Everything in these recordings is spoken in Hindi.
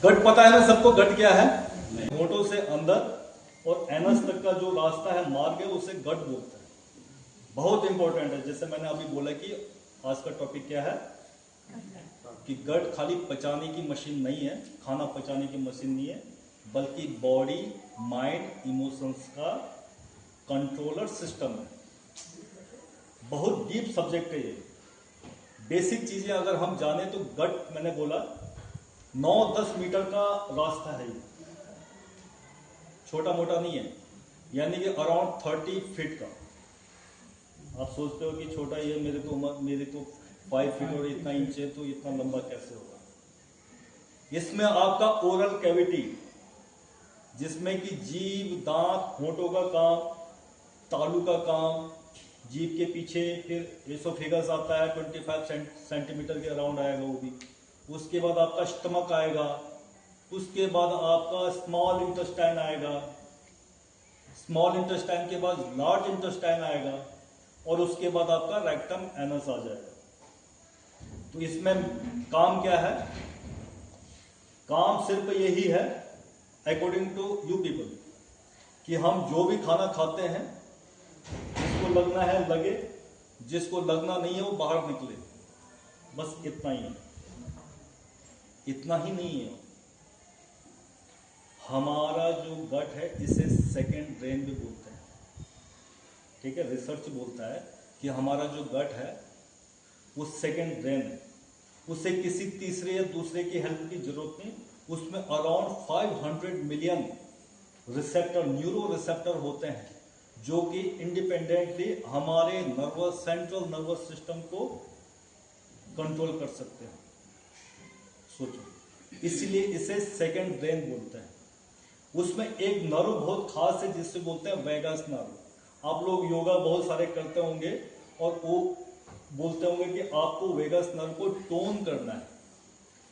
गट पता है ना सबको, गट क्या है? होठों से अंदर और एनस तक का जो रास्ता है, मार्ग है, उसे गट बोलते हैं। बहुत इंपॉर्टेंट है। जैसे मैंने अभी बोला कि आज का टॉपिक क्या है कि गट खाली पचाने की मशीन नहीं है, खाना पचाने की मशीन नहीं है, बल्कि बॉडी माइंड इमोशंस का कंट्रोलर सिस्टम है। बहुत डीप सब्जेक्ट है ये। बेसिक चीजें अगर हम जाने तो गट, मैंने बोला 9-10 मीटर का रास्ता है ये, छोटा मोटा नहीं है, यानी कि अराउंड 30 फीट का। आप सोचते हो कि छोटा ये, मेरे तो 5 फीट और इतना इंच है, तो इतना लंबा कैसे होगा? इसमें आपका ओरल कैविटी, जिसमें कि जीभ, दांत, होंठों का काम, तालू का काम, जीभ के पीछे फिर एसोफेगस आता है, 25 सेंटीमीटर के अराउंड आएगा वो भी। उसके बाद आपका स्टमक आएगा, उसके बाद आपका स्मॉल इंटेस्टाइन आएगा, स्मॉल इंटेस्टाइन के बाद लार्ज इंटेस्टाइन आएगा, और उसके बाद आपका रेक्टम एनस आ जाएगा। तो इसमें काम क्या है? काम सिर्फ यही है, अकॉर्डिंग टू यू पीपल, कि हम जो भी खाना खाते हैं, जिसको लगना है लगे, जिसको लगना नहीं है वो बाहर निकले, बस इतना ही है। इतना ही नहीं है। हमारा जो गट है इसे सेकंड ब्रेन भी बोलते हैं, ठीक है? रिसर्च बोलता है कि हमारा जो गट है वो सेकंड ब्रेन है। उसे किसी तीसरे या दूसरे की हेल्प की जरूरत नहीं। उसमें around 500 million receptor, neuro receptor होते हैं, जो कि इंडिपेंडेंटली हमारे नर्वस, सेंट्रल नर्वस सिस्टम को कंट्रोल कर सकते हैं। सोचो, इसलिए इसे सेकंड ब्रेन बोलते हैं। उसमें एक नर्व बहुत खास है जिससे बोलते हैं वेगस नर्व। आप लोग योगा बहुत सारे करते होंगे और वो बोलते होंगे कि आपको वेगस नर्व को टोन करना है,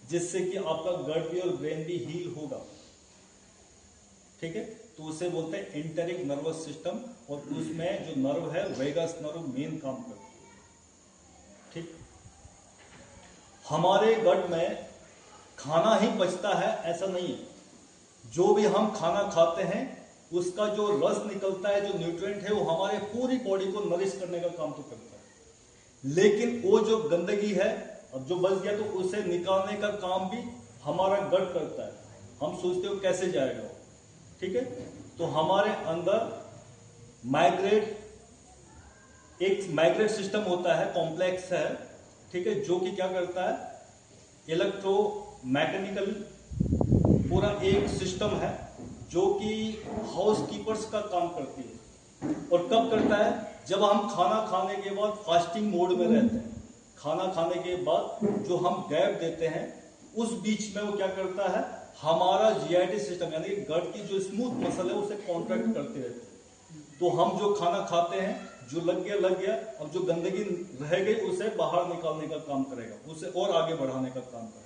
जिससे कि आपका गट भी और ब्रेन भी हील होगा, ठीक है? तो उसे बोलते हैं एंटेरिक नर्वस सिस्टम, और उसमें जो नर्व है वेगस नर्व मेन काम करती है, ठीक? हमारे गट में खाना ही पचता है ऐसा नहीं है। जो भी हम खाना खाते हैं उसका जो रस निकलता है, जो न्यूट्रिएंट है, वो हमारे पूरी बॉडी को नरिश करने का काम तो करता है। लेकिन वो जो गंदगी है, अब जो बच गया, तो उसे निकालने का काम भी हमारा गट करता है। हम सोचते हो कैसे जाएगा वो, ठीक है? तो हमारे अंदर एक माइग्रेट सिस्टम होता है, कॉम्प्लेक्स है, ठीक है? जो कि क्या करता है, इलेक्ट्रोमैकेनिकल पूरा एक सिस्टम है, जो कि हाउस कीपर्स का काम करती है। और कब करता है? जब हम खाना खाने के बाद फास्टिंग मोड में रहते हैं। खाना खाने के बाद जो हम गैप देते हैं, उस बीच में वो क्या करता है, हमारा जीआईटी सिस्टम, यानी गट की जो स्मूथ मसल है, उसे कॉन्ट्रैक्ट करते रहते हैं। तो हम जो खाना खाते हैं, जो लग गया, अब जो गंदगी रह गई उसे बाहर निकालने का काम करेगा, उसे और आगे बढ़ाने का काम करेगा।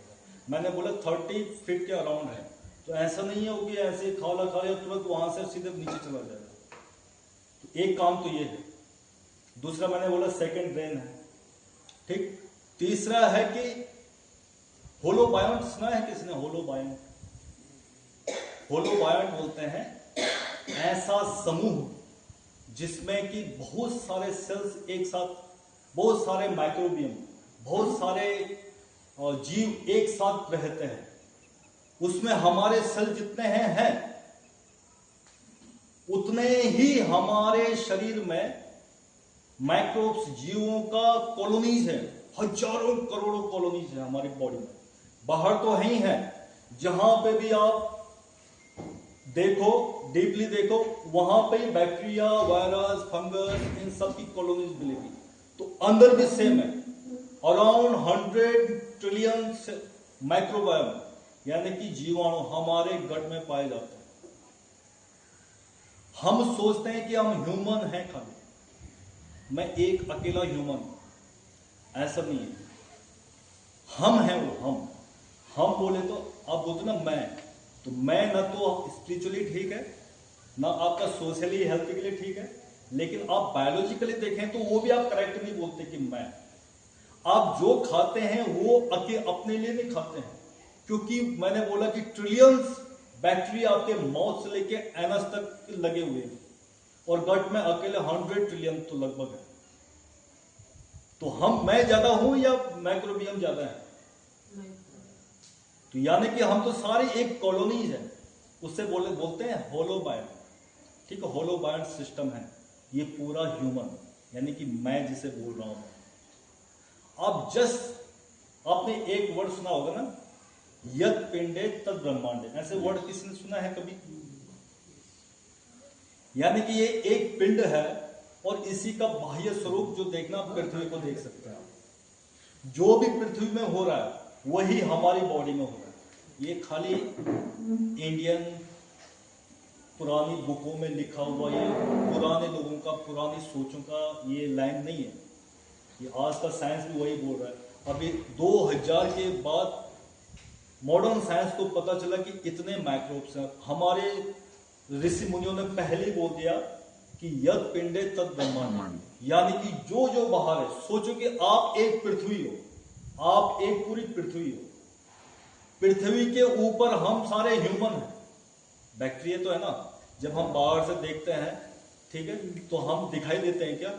मैंने बोला 30 फीट के अराउंड है, तो ऐसा नहीं है कि ऐसे खा लिया तुरंत वहां से सीधे नीचे चला जाएगा। तो एक काम तो ये है। दूसरा मैंने बोला सेकंड ब्रेन है, ठीक? तीसरा है कि होलोबायोंट, सुना है किसने होलोबायोंट? होलोबायोंट बोलते हैं ऐसा समूह जिसमें कि बहुत सारे सेल्स एक साथ, बहुत सारे माइक्रोबियम, बहुत सारे जीव एक साथ रहते हैं। उसमें हमारे सेल जितने हैं उतने ही हमारे शरीर में माइक्रोब्स, जीवों का कॉलोनीज है, हजारों करोड़ों कॉलोनीज है हमारी बॉडी में। बाहर तो है ही है, जहां पे भी आप देखो, डीपली देखो, वहां पे बैक्टीरिया, वायरस, फंगस, इन सब की कॉलोनीज मिलेगी। तो अंदर भी सेम है, अराउंड 100 ट्रिलियन माइक्रोबायोम, यानी कि जीवाणु हमारे गट में पाए जाते हैं। हम सोचते हैं कि हम ह्यूमन हैं, खाली मैं एक अकेला ह्यूमन, ऐसा नहीं है। हम हैं वो, हम बोले तो आप बोलते ना मैं, तो मैं ना तो स्पिरिचुअली ठीक है, ना आपका सोशली हेल्थ के लिए ठीक है, लेकिन आप बायोलॉजिकली देखें तो वो भी आप करेक्ट नहीं बोलते कि मैं। आप जो खाते हैं वो अपने लिए नहीं खाते हैं, क्योंकि मैंने बोला कि ट्रिलियंस बैक्टीरिया आपके माउथ से लेके एनस तक लगे हुए हैं, और गट में अकेले 100 ट्रिलियन तो लगभग है। तो मैं ज्यादा हूं या माइक्रोबियम ज्यादा है? तो यानी कि हम तो सारे एक कॉलोनीज है, उससे बोलते हैं होलोबायट। ठीक है, होलोबायट सिस्टम है ये पूरा ह्यूमन, यानी कि मैं जिसे बोल रहा हूं। अब जस्ट आपने एक वर्ड सुना होगा ना, यत् पिंडे तद ब्रह्मांडे, ऐसे वर्ड किसने सुना है कभी? यानी कि ये एक पिंड है और इसी का बाह्य स्वरूप जो देखना आप पृथ्वी को देख सकते हैं। जो भी पृथ्वी में हो रहा है वही हमारी बॉडी में हो रहा है। ये खाली इंडियन पुरानी बुकों में लिखा हुआ, ये पुराने लोगों का, पुरानी सोचों का ये लाइन नहीं है। ये आज का साइंस भी वही बोल रहा है। अभी 2000 के बाद मॉडर्न साइंस को पता चला कि इतने माइक्रोब्स हैं। हमारे ऋषि मुनियों ने पहले ही बोल दिया कि यद पिंडे तद ब्रह्मांड, यानी कि जो जो बाहर है। सोचो कि आप एक पृथ्वी हो, आप एक पूरी पृथ्वी हो, पृथ्वी के ऊपर हम सारे ह्यूमन हैं। बैक्टीरिया तो है ना, जब हम बाहर से देखते हैं, ठीक है, तो हम दिखाई देते हैं क्या?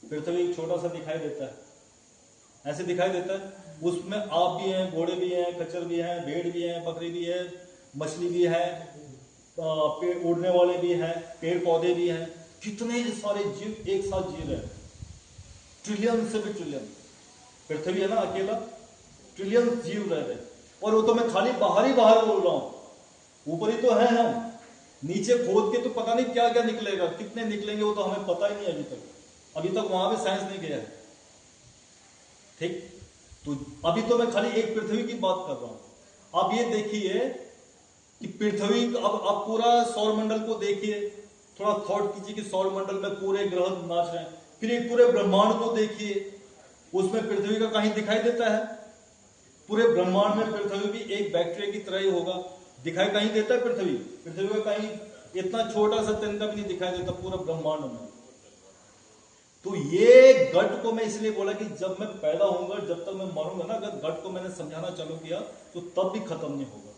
पृथ्वी छोटा सा दिखाई देता है, ऐसे दिखाई देता है। उसमें आप भी हैं, घोड़े भी हैं, खच्चर भी हैं, भेड़ भी हैं, बकरी भी है, मछली भी है, पेड़ उड़ने वाले भी हैं, पेड़ पौधे भी हैं। कितने सारे जीव एक साथ जी रहे हैं, ट्रिलियन से भी ट्रिलियन। पृथ्वी है ना अकेला, ट्रिलियन जीव रह रहे। और वो तो मैं खाली बाहर ही बाहर बोल रहा हूं, ऊपर ही तो है हम। नीचे खोद के तो पता नहीं क्या क्या निकलेगा, कितने निकलेंगे वो तो हमें पता ही नहीं अभी तक वहां भी साइंस नहीं गया है। ठीक, तो अभी तो मैं खाली एक पृथ्वी की बात कर रहा हूं। आप ये देखिए कि पृथ्वी, अब आप पूरा सौरमंडल को देखिए, थोड़ा थॉट कीजिए कि सौरमंडल में पूरे ग्रह नाच रहे हैं। फिर एक पूरे ब्रह्मांड को देखिए, उसमें पृथ्वी का कहीं दिखाई देता है? पूरे ब्रह्मांड में पृथ्वी भी एक बैक्टीरिया की तरह ही होगा, दिखाई कहीं देता है? पृथ्वी का कहीं इतना छोटा सा तिनका भी नहीं दिखाई देता पूरा ब्रह्मांड में। तो ये गट को मैं इसलिए बोला कि जब मैं पैदा होऊंगा, जब तक मैं मरूंगा ना, अगर गट को मैंने समझाना चालू किया तो तब भी खत्म नहीं होगा।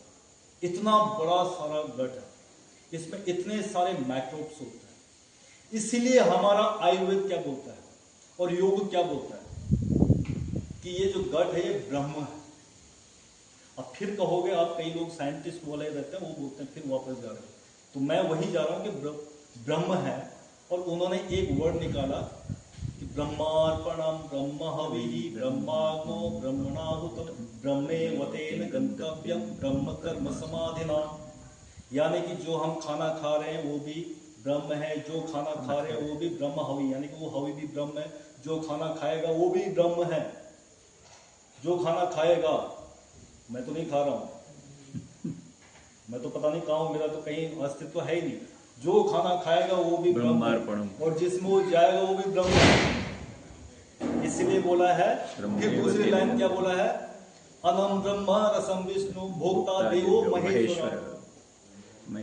इतना बड़ा सारा गट है, इसमें इतने सारे माइक्रोब्स होते हैं। इसीलिए हमारा आयुर्वेद क्या बोलता है और योग क्या बोलता है कि ये जो गट है ये ब्रह्म है। अब फिर कहोगे आप, कई लोग साइंटिस्ट बोले रहते हैं, वो बोलते हैं फिर वापस जा रहे हैं। तो मैं वही जा रहा हूं कि ब्रह्म है, और उन्होंने एक वर्ड निकाला कि ब्रह्मार्पणम ब्रह्म हविः ब्रह्माग्नो ब्रह्मणाहुतम ब्रह्मेवतेन गंतव्यम ब्रह्म कर्म समाधिना। यानी कि जो हम खाना खा रहे हैं वो भी ब्रह्म है, जो खाना खा रहे हैं वो भी ब्रह्म हवि, यानी कि वो हवि भी ब्रह्म है, जो खाना खाएगा वो भी ब्रह्म है। जो खाना खाएगा, मैं तो नहीं खा रहा हूं, मैं तो पता नहीं कहां हूं, मेरा तो कहीं अस्तित्व है ही नहीं। जो खाना खाएगा वो भी ब्रह्म है, और जिसमें वो जाएगा वो भी ब्रह्म है। इसलिए बोला है, फिर दूसरी लाइन क्या बोला है? अनम ब्रह्म रसम विष्णु भोक्ता देवो महेश्वर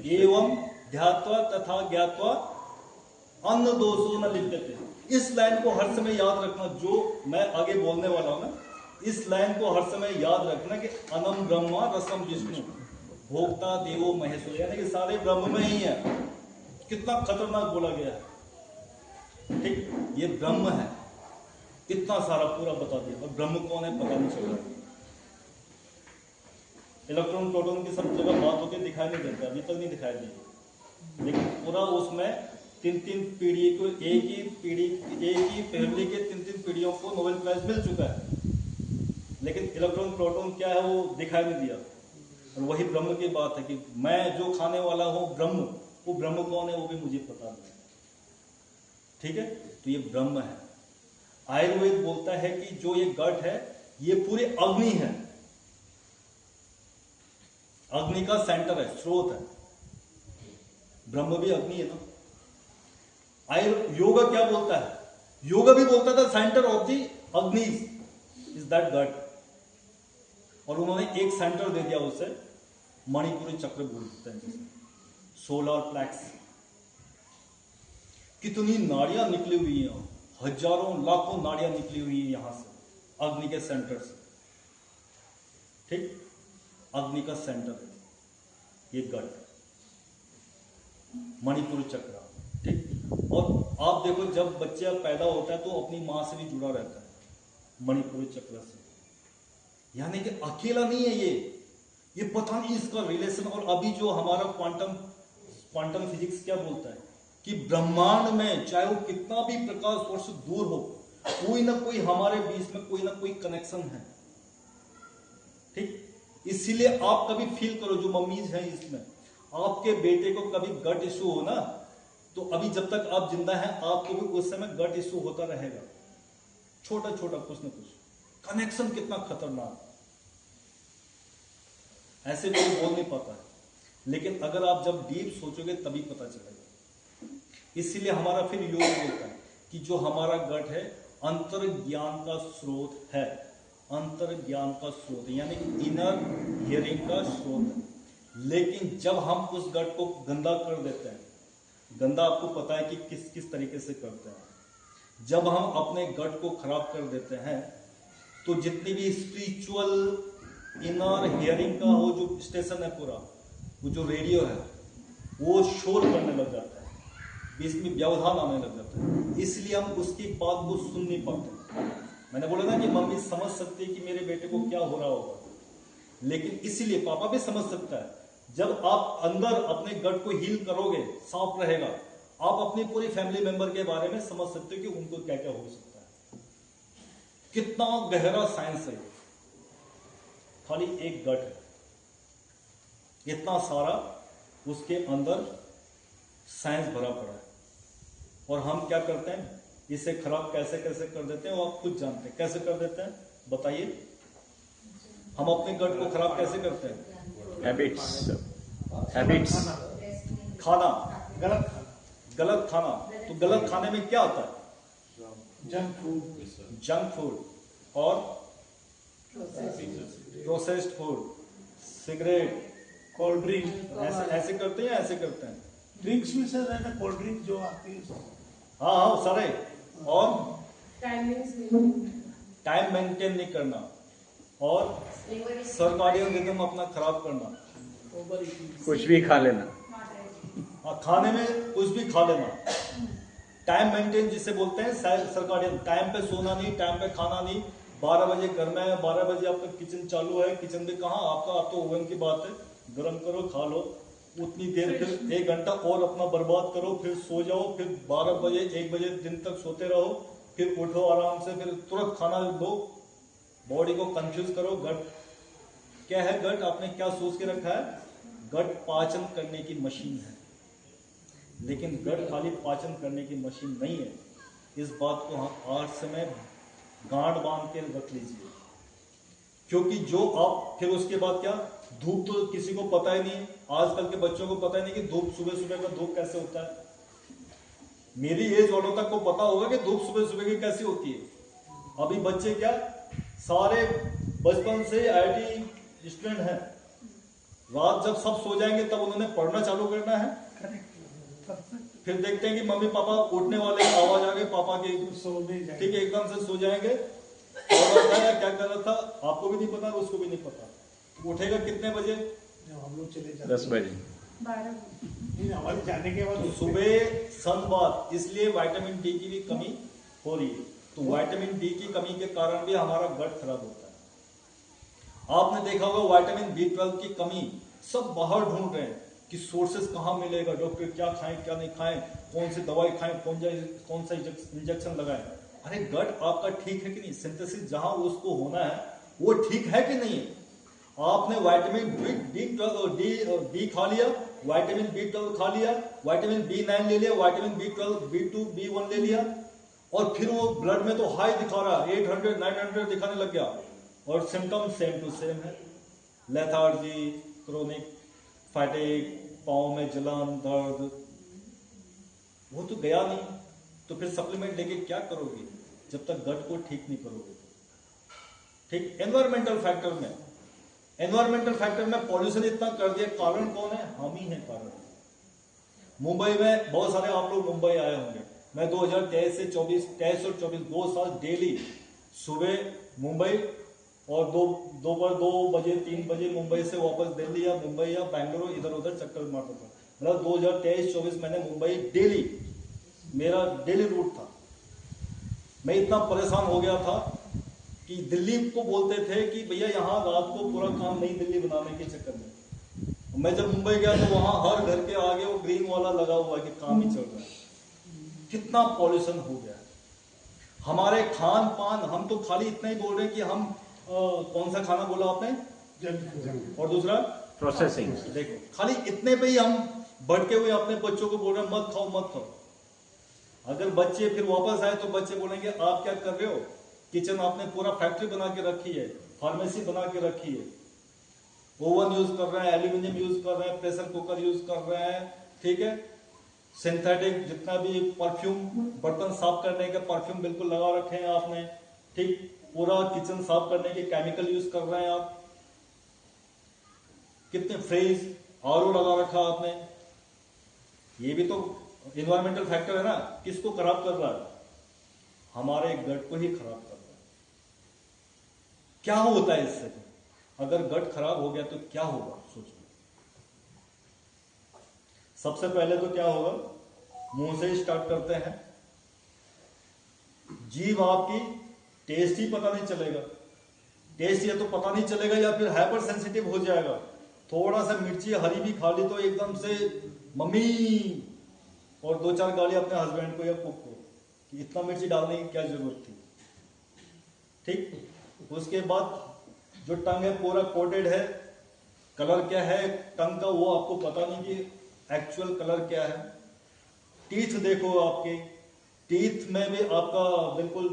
एवं ध्यात्वा तथा ज्ञात्वा अन्न दोषो न लिप्यते। इस लाइन को हर समय याद रखना, जो मैं आगे बोलने वाला हूं ना, इस लाइन को हर समय याद रखना कि अनम ब्रह्म रसम विष्णु भोक्ता देवो महेश्वर, यानी कि सारे ब्रह्म में ही है। कितना खतरनाक बोला गया है। ठीक, ये ब्रह्म है, इतना सारा पूरा बता दिया। और ब्रह्म कौन है पता नहीं चल रहा। इलेक्ट्रॉन प्रोटॉन की सब जगह बात होती है, दिखाई नहीं देता, अभी तक नहीं दिखाई दी। लेकिन पूरा उसमें तीन पीढ़ी को, एक ही फैमिली के तीन पीढ़ियों को नोबेल प्राइज मिल चुका है, लेकिन इलेक्ट्रॉन प्रोटॉन क्या है वो दिखाई नहीं दिया। और वही ब्रह्म की बात है कि मैं जो खाने वाला हूं ब्रह्म, वो ब्रह्म कौन है वो भी मुझे पता नहीं। ठीक है, तो ये ब्रह्म है। आयुर्वेद बोलता है कि जो ये गट है ये पूरी अग्नि है, अग्नि का सेंटर है, स्रोत है। ब्रह्म भी अग्नि है ना। योगा क्या बोलता है? योगा भी बोलता था सेंटर ऑफ दी अग्नि इज दैट गट, और उन्होंने एक सेंटर दे दिया उसे, मणिपुरी चक्र बोलते हैं, सोलर प्लेक्स। कितनी नाड़ियां निकली हुई हैं, हजारों लाखों नाड़ियां निकली हुई है यहां से, अग्नि के सेंटर से। ठीक, अग्नि का सेंटर है ये गट, मणिपुर चक्र। ठीक, और आप देखो जब बच्चा पैदा होता है तो अपनी मां से भी जुड़ा रहता है मणिपुर चक्र से, यानी कि अकेला नहीं है ये पता नहीं इसका रिलेशन। और अभी जो हमारा क्वांटम फिजिक्स क्या बोलता है कि ब्रह्मांड में चाहे वो कितना भी प्रकाश वर्ष दूर हो, कोई ना कोई हमारे बीच में कोई ना कोई कनेक्शन है। ठीक, इसीलिए आप कभी फील करो, जो मम्मीज हैं इसमें, आपके बेटे को कभी गट इशू हो ना, तो अभी जब तक आप जिंदा हैं आपको भी उस समय गट इशू होता रहेगा, छोटा छोटा कुछ ना कुछ। कनेक्शन कितना खतरनाक, ऐसे कोई बोल नहीं पाता है, लेकिन अगर आप जब डीप सोचोगे तभी पता चलेगा। इसीलिए हमारा फिर योग बोलता है कि जो हमारा गट है अंतर ज्ञान का स्रोत है, अंतर ज्ञान का स्रोत है, यानी कि इनर हियरिंग का स्रोत है। लेकिन जब हम उस गट को गंदा कर देते हैं, गंदा आपको पता है कि किस किस तरीके से करते हैं, जब हम अपने गट को खराब कर देते हैं तो जितनी भी स्पिरिचुअल इनर हियरिंग का वो जो स्टेशन है पूरा, वो जो रेडियो है, वो शोर करने लग जाता है, बीच में व्यवधान आने लग जाता है। इसलिए हम उसकी बात को सुन नहीं पाते। मैंने बोला ना कि मम्मी समझ सकती है कि मेरे बेटे को क्या हो रहा होगा, लेकिन इसीलिए पापा भी समझ सकता है। जब आप अंदर अपने गट को हील करोगे, साफ रहेगा, आप अपनी पूरी फैमिली मेंबर के बारे में समझ सकते हो कि उनको क्या क्या हो सकता है। कितना गहरा साइंस है, खाली एक गट है, इतना सारा उसके अंदर साइंस भरा पड़ा है। और हम क्या करते हैं, इसे खराब कैसे कैसे कर देते हैं, वो आप खुद जानते हैं। कैसे कर देते हैं बताइए, हम अपने गट को खराब कैसे करते हैं? हैबिट्स, खाना, गलत खाना। तो गलत खाने में क्या आता है? जंक फूड और processed food, cigarette, cold drink. ऐसे करते हैं, ऐसे करते हैं। ड्रिंक्स में से रहना, कोल्ड ड्रिंक जो आती है। हाँ सारे। और टाइम मेंटेन नहीं करना, और सर्काडियन रिदम अपना खराब करना, कुछ भी खा लेना, हाँ खाने में कुछ भी खा लेना। टाइम मेंटेन जिसे बोलते हैं सर्काडियन, टाइम पे सोना नहीं, टाइम पे खाना नहीं। 12 बजे घर में है, 12 बजे आपका किचन चालू है, किचन में कहाँ आपका, आप तो ओवन की बात है, गर्म करो खा लो, उतनी देर फिर 1 घंटा और अपना बर्बाद करो, फिर सो जाओ, फिर 12 बजे 1 बजे दिन तक सोते रहो, फिर उठो आराम से, फिर तुरंत खाना दो, बॉडी को कंफ्यूज करो। गट क्या है? गट आपने क्या सोच के रखा है? गट पाचन करने की मशीन है, लेकिन गट खाली पाचन करने की मशीन नहीं है। इस बात को आज से मैं गांठ बांध के रख लीजिए, क्योंकि जो आप फिर उसके बाद क्या, धूप तो किसी को पता ही नहीं, आजकल के बच्चों को पता ही नहीं कि धूप सुबह सुबह का धूप कैसे होता है। मेरी एज वालों तक को पता होगा कि धूप सुबह सुबह की कैसी होती है। अभी बच्चे क्या सारे बचपन से आईटी स्टूडेंट हैं, रात जब सब सो जाएंगे तब उन्होंने पढ़ना चालू करना है, फिर देखते हैं कि मम्मी पापा उठने वाले, आवाज आ गई पापा की, ठीक है एकदम से सो जाएंगे। और क्या कर रहा था आपको भी नहीं पता, उसको भी नहीं पता। उठेगा कितने बजे? हम लोग चले जाते 10 बजे, 12 हमारे जाने के बाद तो सुबह संध्याबाद, इसलिए विटामिन डी की भी कमी हो रही है। तो विटामिन डी की कमी के कारण भी हमारा गट खराब होता है। आपने देखा होगा विटामिन B12 की कमी सब बाहर ढूंढ रहे हैं कि सोर्सेस कहाँ मिलेगा, डॉक्टर क्या खाएं क्या नहीं खाएं, कौन सी दवाई खाएं, कौन सा इंजेक्शन लगाएं। अरे गट आपका ठीक है कि नहीं, सिंथेसिस जहां उसको होना है वो ठीक है कि नहीं? आपने विटामिन डी खा लिया, विटामिन B12 खा लिया, विटामिन B9 ले लिया, विटामिन B12, B2, B1 ले लिया, और फिर वो ब्लड में तो हाई दिखा रहा है, 800 900 दिखाने लग गया, और सिम्टम सेम टू सेम है। लेथार्जी, क्रोनिक फैटिग, पाँव में जलन, दर्द, वो तो गया नहीं। तो फिर सप्लीमेंट लेके क्या करोगे जब तक गट को ठीक नहीं करोगे? ठीक। एनवायरमेंटल फैक्टर में पॉल्यूशन इतना कर दिया, कारण कौन है? हम ही है कारण। मुंबई में बहुत सारे आप लोग मुंबई आए होंगे, मैं 2023 से 23 और 24 2 साल डेली सुबह मुंबई और दोपहर 2 बजे 3 बजे मुंबई से वापस दिल्ली या मुंबई या बैंगलोर इधर उधर चक्कर मारता था। मतलब 2023-24 मैंने मुंबई डेली, मेरा डेली रूट था। मैं इतना परेशान हो गया था कि दिल्ली को बोलते थे कि भैया यहाँ रात को पूरा काम नहीं दिल्ली बनाने के चक्कर में। मैं जब मुंबई गया तो वहां हर घर के आगे वो ग्रीन वाला लगा हुआ है कि काम ही चल रहा है। कितना पॉल्यूशन हो गया है हमारे खान पान। हम तो खाली इतना ही बोल रहे हैं कि हम कौन सा खाना बोला आपने, और दूसरा प्रोसेसिंग। देखो खाली इतने पे ही हम भटके हुए अपने बच्चों को बोल रहे हैं मत खाओ मत खाओ। अगर बच्चे फिर वापस आए तो बच्चे बोलेंगे आप क्या कर रहे हो, किचन आपने पूरा फैक्ट्री बना के रखी है, फार्मेसी बना के रखी है, ओवन यूज कर रहे हैं, एल्यूमिनियम यूज कर रहे हैं, प्रेशर कुकर यूज कर रहे हैं, ठीक है, सिंथेटिक जितना भी परफ्यूम, बर्तन साफ करने के परफ्यूम बिल्कुल लगा रखे हैं आपने, ठीक, पूरा किचन साफ करने के केमिकल यूज कर रहे हैं आप, कितने फ्रिज आरओ लगा रखा आपने। ये भी तो इन्वायरमेंटल फैक्टर है ना। किसको खराब कर रहा है, हमारे गट को ही खराब कर रहा है। क्या होता है इससे, अगर गट खराब हो गया तो क्या होगा सोचो। सबसे पहले तो क्या होगा, मुंह से ही स्टार्ट करते हैं। जीभ आपकी टेस्ट ही पता नहीं चलेगा, टेस्ट या तो पता नहीं चलेगा या फिर हाइपर सेंसिटिव हो जाएगा। थोड़ा सा मिर्ची हरी भी खा ली तो एकदम से मम्मी, और 2-4 गाली अपने हस्बैंड को या कुक को कि इतना मिर्ची डालने की क्या जरूरत थी, ठीक। उसके बाद जो टंग है पूरा कोटेड है, कलर क्या है टंग का वो आपको पता नहीं कि एक्चुअल कलर क्या है। टीथ देखो, आपके टीथ में भी आपका बिल्कुल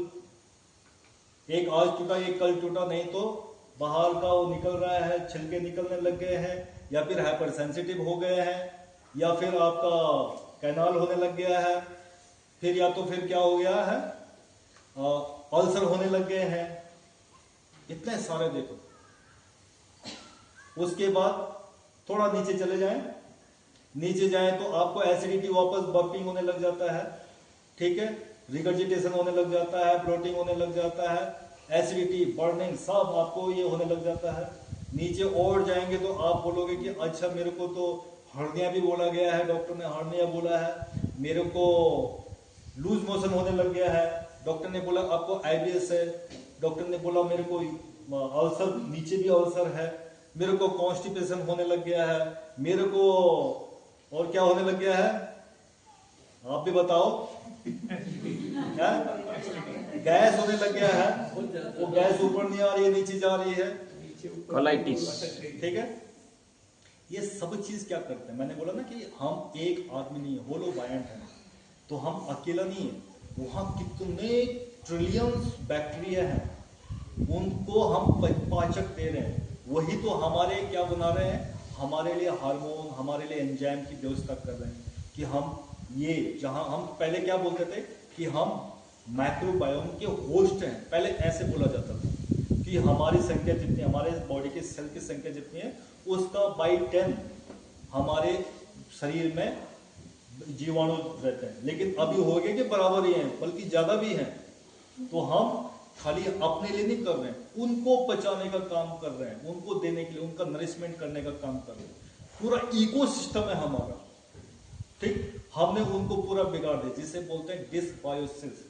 एक आज टूटा एक कल टूटा, नहीं तो बाहर का वो निकल रहा है, छिलके निकलने लग गए हैं, या फिर हाइपर सेंसिटिव हो गए हैं, या फिर आपका कैनाल होने लग गया है, फिर या तो फिर क्या हो गया है, अल्सर होने लग गए हैं, इतने सारे देखो। उसके बाद थोड़ा नीचे चले जाएं, नीचे जाएं तो आपको एसिडिटी वापस बर्पिंग होने लग जाता है, ठीक है, रिगर्जिटेशन होने लग जाता है, ब्लोटिंग होने लग जाता है, एसिडिटी बर्निंग सब आपको ये होने लग जाता है। नीचे और जाएंगे तो आप बोलोगे कि अच्छा मेरे को तो हर्निया भी बोला गया है, डॉक्टर ने हर्निया बोला है, मेरे को लूज मोशन होने लग गया है, डॉक्टर ने बोला आपको आईबीएस है, डॉक्टर ने बोला मेरे को अल्सर, नीचे भी अल्सर है, मेरे को कॉन्स्टिपेशन होने लग गया है, मेरे को और क्या होने लग गया है, आप भी बताओ क्या, गैस होने लग गया है, वो गैस ऊपर नहीं आ रही है नीचे जा रही है, कोलाइटिस, ठीक है। ये सब चीज क्या करते हैं, मैंने बोला ना कि हम एक आदमी नहीं है, होलो बायंट है, तो हम अकेला नहीं है, वहां कितने ट्रिलियंस बैक्टीरिया हैं, उनको हम पाचक दे रहे हैं, वही तो हमारे क्या बना रहे हैं, हमारे लिए हार्मोन, हमारे लिए एंजाइम की व्यवस्था कर रहे हैं कि हम ये, जहां हम पहले क्या बोलते थे कि हम माइक्रोबायोम के होस्ट हैं, पहले ऐसे बोला जाता था कि हमारी संख्या जितनी, हमारे बॉडी के सेल की संख्या जितनी है उसका बाई 10 हमारे शरीर में जीवाणु रहते हैं, लेकिन अभी हो गए कि बराबर ही हैं, बल्कि ज्यादा भी हैं। तो हम खाली अपने लिए नहीं कर रहे हैं, उनको बचाने का काम कर रहे हैं, उनको देने के लिए, उनका नरिशमेंट करने का काम कर रहे हैं। पूरा इकोसिस्टम है हमारा, ठीक, हमने उनको पूरा बिगाड़ दिया, जिसे बोलते हैं डिसबायोसिस,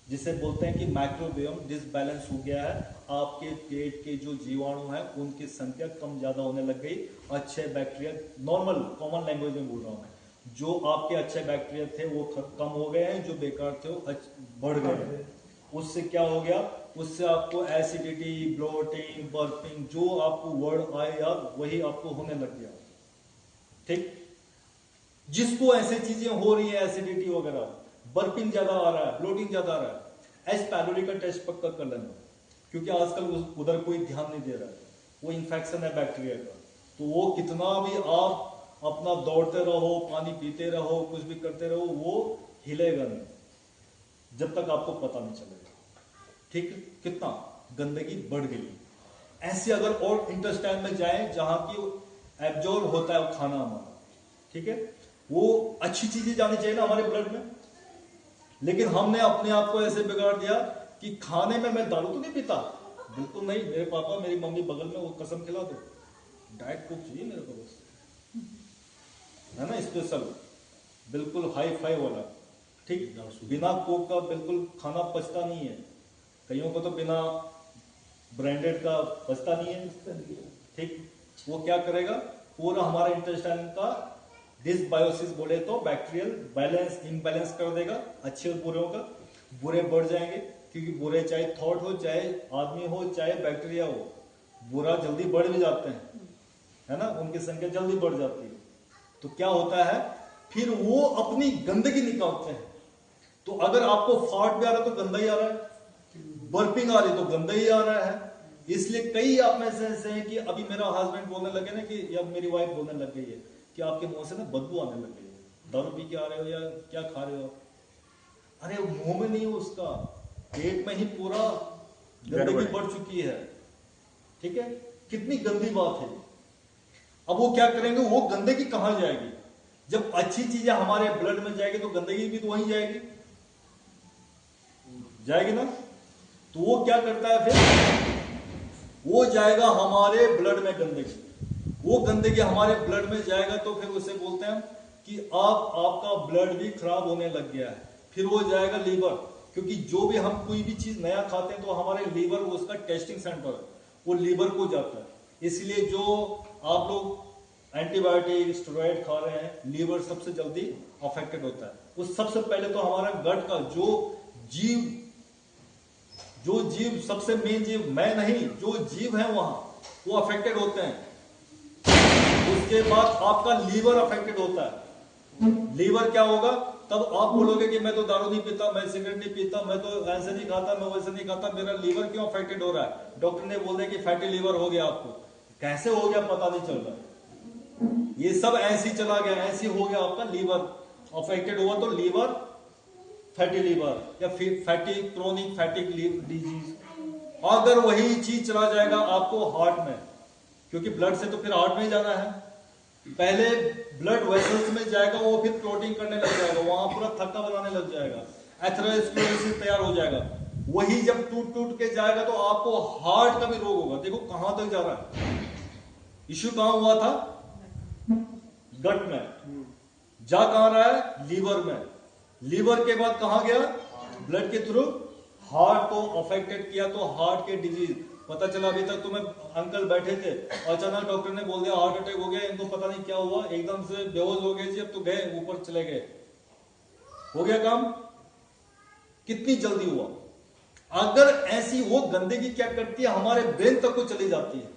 जिसे बोलते हैं कि माइक्रोबियोम डिसबैलेंस हो गया है, आपके पेट के जो जीवाणु हैं उनकी संख्या कम ज्यादा होने लग गई। अच्छे बैक्टीरिया, नॉर्मल कॉमन लैंग्वेज में बोल रहा हूं मैं, जो आपके अच्छे बैक्टीरिया थे वो कम हो गए हैं, जो बेकार थे वो बढ़ गए हैं। उससे क्या हो गया, उससे आपको एसिडिटी, ब्लोटिंग, बर्पिंग, जो आपको वर्ड आए यार वही आपको होने लग गया, ठीक। जिसको ऐसे चीजें हो रही है, एसिडिटी वगैरह, बर्पिंग ज्यादा आ रहा है, ब्लोटिंग ज्यादा आ रहा है, एस पैलोरी का टेस्ट पक्का कर लेना, क्योंकि आजकल उधर कोई ध्यान नहीं दे रहा है, वो इन्फेक्शन है बैक्टीरिया का, तो वो कितना भी आप अपना दौड़ते रहो, पानी पीते रहो, कुछ भी करते रहो, वो हिलेगा नहीं जब तक आपको पता नहीं चलेगा, ठीक। कितना गंदगी बढ़ गई। ऐसे अगर और इंटेस्टाइन में जाए जहां की एब्जॉर्ब होता है वो खाना हमारा, ठीक है, वो अच्छी चीजें जानी चाहिए ना हमारे ब्लड में, लेकिन हमने अपने आप को ऐसे बिगाड़ दिया कि खाने में मैं दारू तो नहीं पीता, बिल्कुल नहीं, मेरे पापा मेरी मम्मी बगल में, वो कसम खिला दो, डाइट कोक चाहिए मेरे को बस, है ना, स्पेशल, बिल्कुल हाई फाई वाला, ठीक। बिना कोक का बिल्कुल खाना पचता नहीं है, कईयों को तो बिना ब्रांडेड का पचता नहीं है, ठीक। वो क्या करेगा, पूरा हमारे इंटेस्टाइन का डिसबायोसिस बोले तो बैक्टीरियल बैलेंस इम्बैलेंस कर देगा, अच्छे और बुरे का, बुरे बढ़ जाएंगे, क्योंकि बुरे चाहे थॉट हो, चाहे आदमी हो, चाहे बैक्टीरिया हो, बुरा जल्दी बढ़ भी जाते हैं, है ना, उनकी संख्या जल्दी बढ़ जाती है। तो क्या होता है, फिर वो अपनी गंदगी निकालते हैं। तो अगर आपको फाट भी आ रहा है तो गंदा ही आ रहा है, बर्पिंग आ रही तो गंदा ही आ रहा है। इसलिए कई आप में से ऐसे हैं कि अभी मेरा हस्बैंड बोलने लगे ना कि, या मेरी वाइफ बोलने लग गई है कि आपके मुंह से ना बदबू आने लग गई है, दारू पी के आ रहे हो या क्या खा रहे हो। अरे मुंह में नहीं, उसका पेट में ही पूरा गंदगी बढ़ चुकी है, ठीक है, कितनी गंदी बात है। अब वो क्या करेंगे, वो गंदगी कहां जाएगी, जब अच्छी चीजें हमारे ब्लड में जाएगी तो गंदगी भी तो वहीं जाएगी, जाएगी ना। तो वो क्या करता है फिर, वो जाएगा हमारे ब्लड में गंदगी, वो गंदगी हमारे ब्लड में जाएगा तो फिर उसे बोलते हैं कि आपका ब्लड भी खराब होने लग गया है। फिर वो जाएगा लीवर, क्योंकि जो भी हम कोई भी चीज नया खाते हैं तो हमारे लीवर, उसका टेस्टिंग सेंटर है, वो लीवर को जाता है। इसलिए जो आप लोग एंटीबायोटिक स्टेरॉइड खा रहे हैं, लीवर सबसे जल्दी अफेक्टेड होता है। उस सबसे पहले तो हमारा गट का जो जीव सबसे मेन जीव, मैं नहीं, जो जीव है वहां, वो अफेक्टेड होते हैं। उसके बाद आपका लीवर अफेक्टेड होता है। लीवर क्या होगा, तब आप बोलोगे कि मैं तो दारू नहीं पीता, मैं सिगरेट नहीं पीता, मैं तो ऐसे नहीं खाता, मैं वैसे नहीं खाता, मेरा लीवर क्यों अफेक्टेड हो रहा है। डॉक्टर ने बोल दिया कि फैटी लीवर हो गया आपको। कैसे हो गया पता नहीं चल रहा, ये सब ऐसे ही चला गया, ऐसे हो गया, आपका लीवर अफेक्टेड हुआ तो लीवर, फैटी लीवर या फिर फैटी क्रोनिक फैटिक डिजीज। अगर वही चीज चला जाएगा आपको हार्ट में, क्योंकि ब्लड से तो फिर हार्ट में ही जाना है, पहले ब्लड वेसल्स में जाएगा, वो फिर क्लोटिंग करने लग जाएगा, वहां पूरा थक्का बनाने लग जाएगा, एथेरोस्क्लेरोसिस तैयार हो जाएगा। वही जब टूट टूट के जाएगा तो आपको हार्ट का भी रोग होगा। देखो कहां तक जा रहा है, इश्यू कहां हुआ था, गट में, जा कहां रहा है, लीवर में, लीवर के बाद कहां गया, ब्लड के थ्रू हार्ट को अफेक्टेड किया, तो हार्ट के डिजीज पता चला। अभी तक तुम्हें अंकल बैठे थे, अचानक डॉक्टर ने बोल दिया हार्ट अटैक हो गया, इनको पता नहीं क्या हुआ, एकदम से बेहोश हो गए जी, अब तो गए ऊपर चले गए, हो गया काम, कितनी जल्दी हुआ। अगर ऐसी वो गंदगी क्या करती है, हमारे ब्रेन तक को चली जाती है,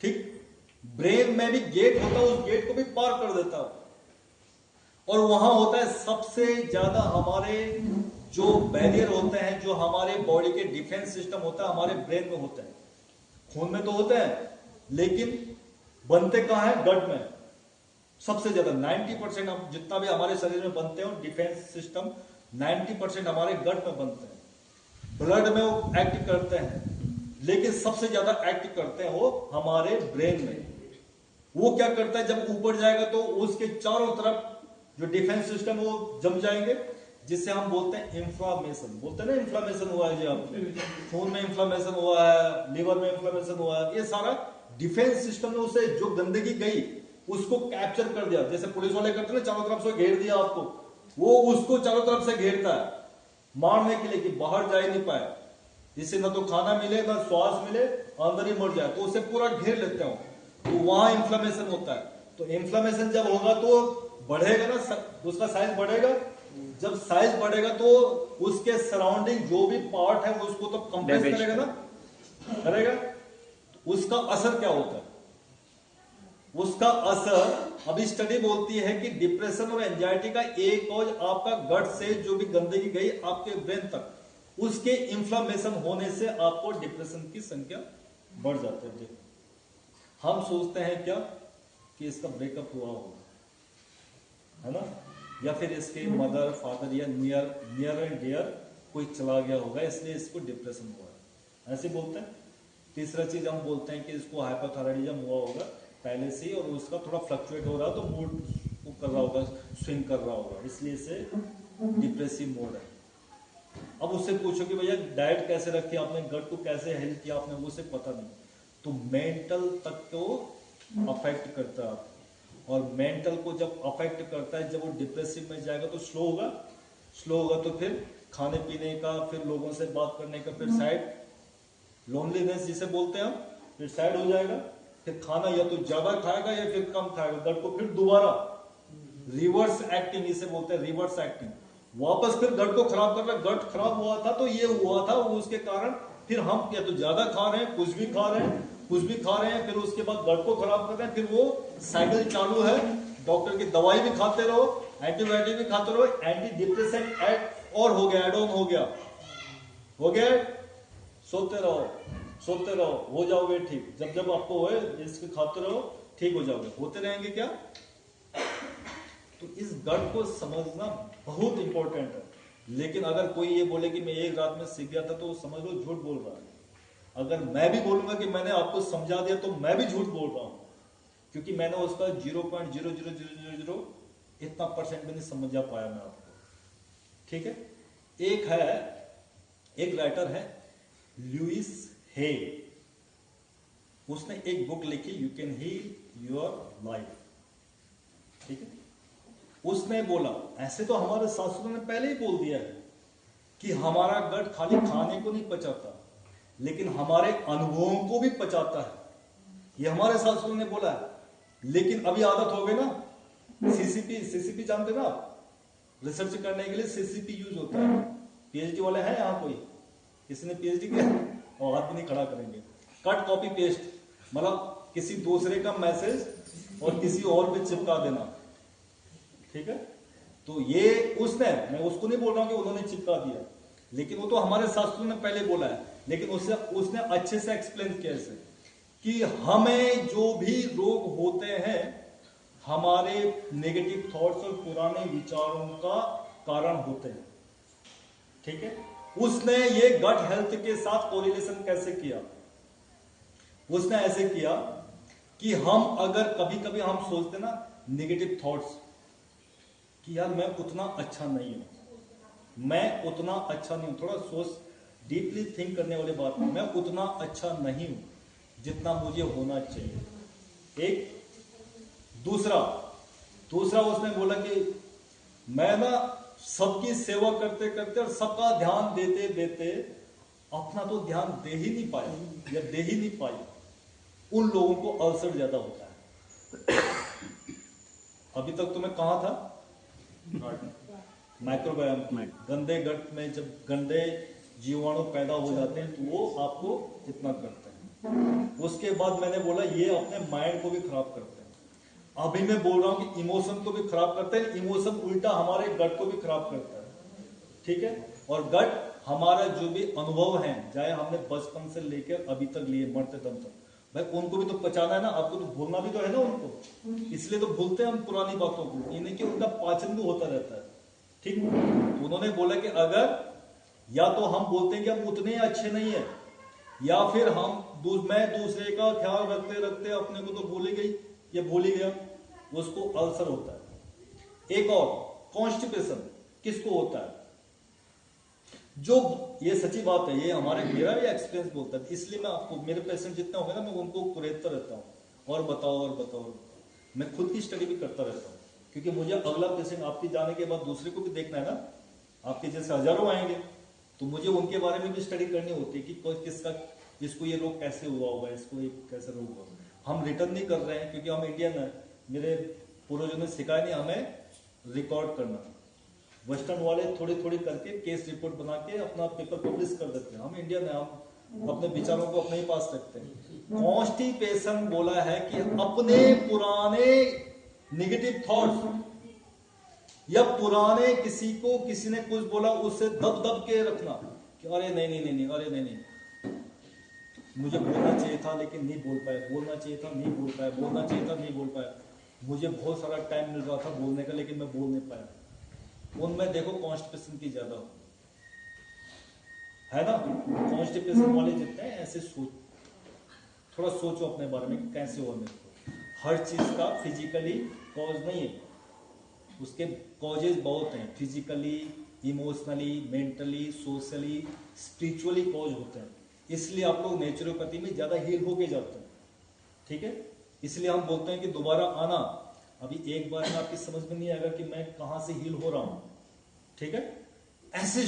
ठीक, ब्रेन में भी गेट होता है, उस गेट को भी पार कर देता है, और वहां होता है सबसे ज्यादा हमारे जो बैरियर होते हैं, जो हमारे बॉडी के डिफेंस सिस्टम होता है, हमारे ब्रेन में होता है, खून में तो होता है, लेकिन बनते कहां है, गट में सबसे ज्यादा। 90% हम जितना भी हमारे शरीर में बनते हैं डिफेंस सिस्टम, 90% हमारे गट में बनते हैं। ब्लड में वो एक्ट करते हैं, लेकिन सबसे ज्यादा एक्ट करते हैं वो हमारे ब्रेन में। वो क्या करता है, जब ऊपर जाएगा तो उसके चारों तरफ जो डिफेंस सिस्टम वो जम जाएंगे, जिससे हम बोलते हैं इंफ्लामेशन। बोलते हैं ना इंफ्लामेशन हुआ है जी, आपको खून में इंफ्लामेशन हुआ है, लीवर में इंफ्लामेशन हुआ है, ये सारा डिफेंस सिस्टम ने उसे जो गंदगी गई उसको कैप्चर कर दिया। जैसे पुलिस वाले करते हैं ना, चारों तरफ से घेर दिया आपको, वो उसको चारों तरफ से घेरता है मारने के लिए कि बाहर जा ही नहीं पाए, जिससे ना तो खाना मिले ना श्वास मिले, अंदर ही मर जाए, तो उसे पूरा घेर लेते हो, तो वहां इंफ्लामेशन होता है। तो इंफ्लामेशन जब होगा तो बढ़ेगा ना, उसका साइज बढ़ेगा, जब साइज बढ़ेगा तो उसके सराउंडिंग जो भी पार्ट है उसको तो कंप्रेस करेगा ना, करेगा। उसका असर क्या होता है, उसका असर, अभी स्टडी बोलती है कि डिप्रेशन और एंजाइटी का एक कॉज आपका गट से जो भी गंदगी गई आपके ब्रेन तक, उसके इंफ्लामेशन होने से आपको डिप्रेशन की संख्या बढ़ जाती है। हम सोचते हैं क्या कि इसका ब्रेकअप हुआ होगा, है ना, या फिर इसके मदर फादर या नियर एंड डियर कोई चला गया होगा, इसलिए इसको डिप्रेशन हुआ है, ऐसे बोलते हैं। तीसरा चीज हम बोलते हैं कि इसको हाइपोथायराइडिज्म हुआ होगा पहले से ही, और उसका थोड़ा फ्लक्चुएट हो रहा, तो मूड कर रहा होगा, स्विंग कर रहा होगा, इसलिए इसे डिप्रेसिव मोड है। अब उससे पूछो कि भैया डाइट कैसे रखी आपने, गट को कैसे हेल्प किया आपने, वो उसे पता नहीं। तो मेंटल तक को अफेक्ट करता है आपको, और मेंटल को जब अफेक्ट करता है, जब वो डिप्रेसिव में जाएगा तो स्लो होगा तो फिर खाने पीने का, फिर लोगों से बात करने का, फिर साइड लोनलीनेस जिसे बोलते हैं हम, फिर साइड हो जाएगा। फिर खाना या तो ज्यादा खाएगा या फिर कम खाएगा, गट को फिर दोबारा रिवर्स एक्टिंग इसे बोलते हैं, रिवर्स एक्टिंग, वापस फिर गट को खराब कर रहा है। गट खराब हुआ था तो ये हुआ था, वो उसके कारण फिर हम या तो ज्यादा खा रहे हैं, कुछ भी खा रहे हैं, फिर उसके बाद गट को खराब कर रहे हैं, फिर वो साइकिल चालू है। डॉक्टर की दवाई भी खाते रहो, एंटीबायोटिक भी खाते रहो, एंटी डिप्रेसेंट ऐड और हो गया, एड ऑन हो गया, सोते रहो, हो जाओगे ठीक। जब आपको होए इसके खाते रहो, ठीक हो जाओगे, होते रहेंगे क्या। तो इस गट को समझना बहुत इंपॉर्टेंट है। लेकिन अगर कोई ये बोले कि मैं एक रात में सीख गया था, तो समझ लो झूठ बोल रहा है। अगर मैं भी बोलूंगा कि मैंने आपको समझा दिया, तो मैं भी झूठ बोल रहा हूं, क्योंकि मैंने उसका 0.0000 इतना % भी नहीं समझा पाया मैं आपको। ठीक है, एक राइटर है लुइस हे, उसने एक बुक लिखी, you can heal your life. ठीक है, उसने बोला, ऐसे तो हमारे शास्त्रों ने पहले ही बोल दिया है कि हमारा गट खाली खाने को नहीं पचाता, लेकिन हमारे अनुभवों को भी पचाता है। ये हमारे शास्त्रों ने बोला है। लेकिन अभी आदत हो गई ना, सीसीपी जानते ना आप, रिसर्च करने के लिए सीसीपी यूज होता है। पीएचडी वाले हैं यहाँ कोई, किसी ने पीएचडी किया और हाथ भी नहीं खड़ा करेंगे। कट कॉपी पेस्ट, मतलब किसी दूसरे का मैसेज और किसी और पे चिपका देना। ठीक है, तो ये उसने, मैं उसको नहीं बोल रहा हूं कि उन्होंने चिपका दिया, लेकिन वो तो हमारे शास्त्रों ने पहले बोला है। लेकिन उसने अच्छे से एक्सप्लेन किया इसे कि हमें जो भी रोग होते हैं, हमारे नेगेटिव थॉट्स और पुराने विचारों का कारण होते हैं। ठीक है, उसने ये गट हेल्थ के साथ कोरिलेशन कैसे किया, उसने ऐसे किया कि हम अगर कभी कभी हम सोचते ना नेगेटिव थॉट्स कि यार मैं उतना अच्छा नहीं हूं, थोड़ा सोच, डीपली थिंक करने वाली बात है, मैं उतना अच्छा नहीं हूं जितना मुझे होना चाहिए। एक दूसरा उसने बोला कि मैं ना सबकी सेवा करते करते और सबका ध्यान देते देते अपना तो ध्यान दे ही नहीं पाई, उन लोगों को अल्सर ज्यादा होता है। अभी तक तो मैं कहां था, माइक्रोबायोम, गंदे गट में जब गंदे जीवाणु पैदा हो जाते हैं तो वो आपको इतना करते हैं। उसके बाद मैंने बोला ये अपने माइंड को भी खराब करते हैं। अभी मैं बोल रहा हूं कि इमोशन को भी खराब करते हैं, इमोशन उल्टा हमारे गट को भी खराब करता है। ठीक है, और गट हमारा जो भी अनुभव है, चाहे हमने बचपन से लेकर अभी तक लिए मरते दम तक, भाई उनको भी तो पचाना है ना, आपको तो भूलना भी तो है ना उनको, इसलिए तो भूलते हैं हम पुरानी बातों को, ये नहीं कि उनका पाचन भी होता रहता है। ठीक, तो उन्होंने बोला कि अगर या तो हम बोलते हैं कि हम उतने अच्छे नहीं है, या फिर मैं दूसरे का ख्याल रखते रखते अपने को तो भूल ही गया, उसको अल्सर होता है। एक और कॉन्स्टिपेशन किसको होता है, जो ये सच्ची बात है, ये मेरा भी एक्सपीरियंस बोलता है, इसलिए मैं आपको, मेरे पेशेंट जितने होंगे ना, मैं उनको कुरेदता रहता हूँ और बताओ। मैं खुद की स्टडी भी करता रहता हूँ, क्योंकि मुझे अगला पेशेंट आपके जाने के बाद दूसरे को भी देखना है ना, आपके जैसे हजारों आएंगे, तो मुझे उनके बारे में भी स्टडी करनी होती है कि इसको ये रोग कैसे हुआ होगा, इसको ये कैसे रोग हुआ। हम रिटर्न नहीं कर रहे हैं क्योंकि हम इंडियन है, मेरे पूर्वजों ने सिखाया नहीं हमें रिकॉर्ड करना। वेस्टर्न वाले थोड़ी करके केस रिपोर्ट बना के अपना पेपर पब्लिश कर देते हैं, हम इंडियन है, हम अपने विचारों को अपने ही पास रखते हैं। कॉन्स्टिपेशन बोला है कि अपने पुराने नेगेटिव थॉट्स या पुराने किसी ने कुछ बोला उससे दब के रखना कि अरे नहीं, मुझे बोलना चाहिए था लेकिन नहीं बोल पाया, बोलना चाहिए था नहीं बोल पाया, मुझे बहुत सारा टाइम मिल रहा था बोलने का लेकिन मैं बोल नहीं पाया। उनमें देखो कॉन्स्टिपेशन की ज्यादा है ना, कॉन्स्टिपेशन वाले जितने हैं ऐसे थोड़ा सोचो अपने बारे में कि कैसे हुआ मेरे को। हर चीज का फिजिकली कॉज नहीं है, उसके कॉजेज बहुत हैं, physically emotionally, mentally, socially, spiritually cause होते हैं। इसलिए आप लोग नेचुरोपैथी में ज्यादा हील होके जाते हैं, ठीक है। इसलिए हम बोलते हैं कि दोबारा आना, अभी एक बार में आपकी समझ में नहीं आएगा कि मैं कहां से हील हो रहा हूं, ठीक है। ऐसे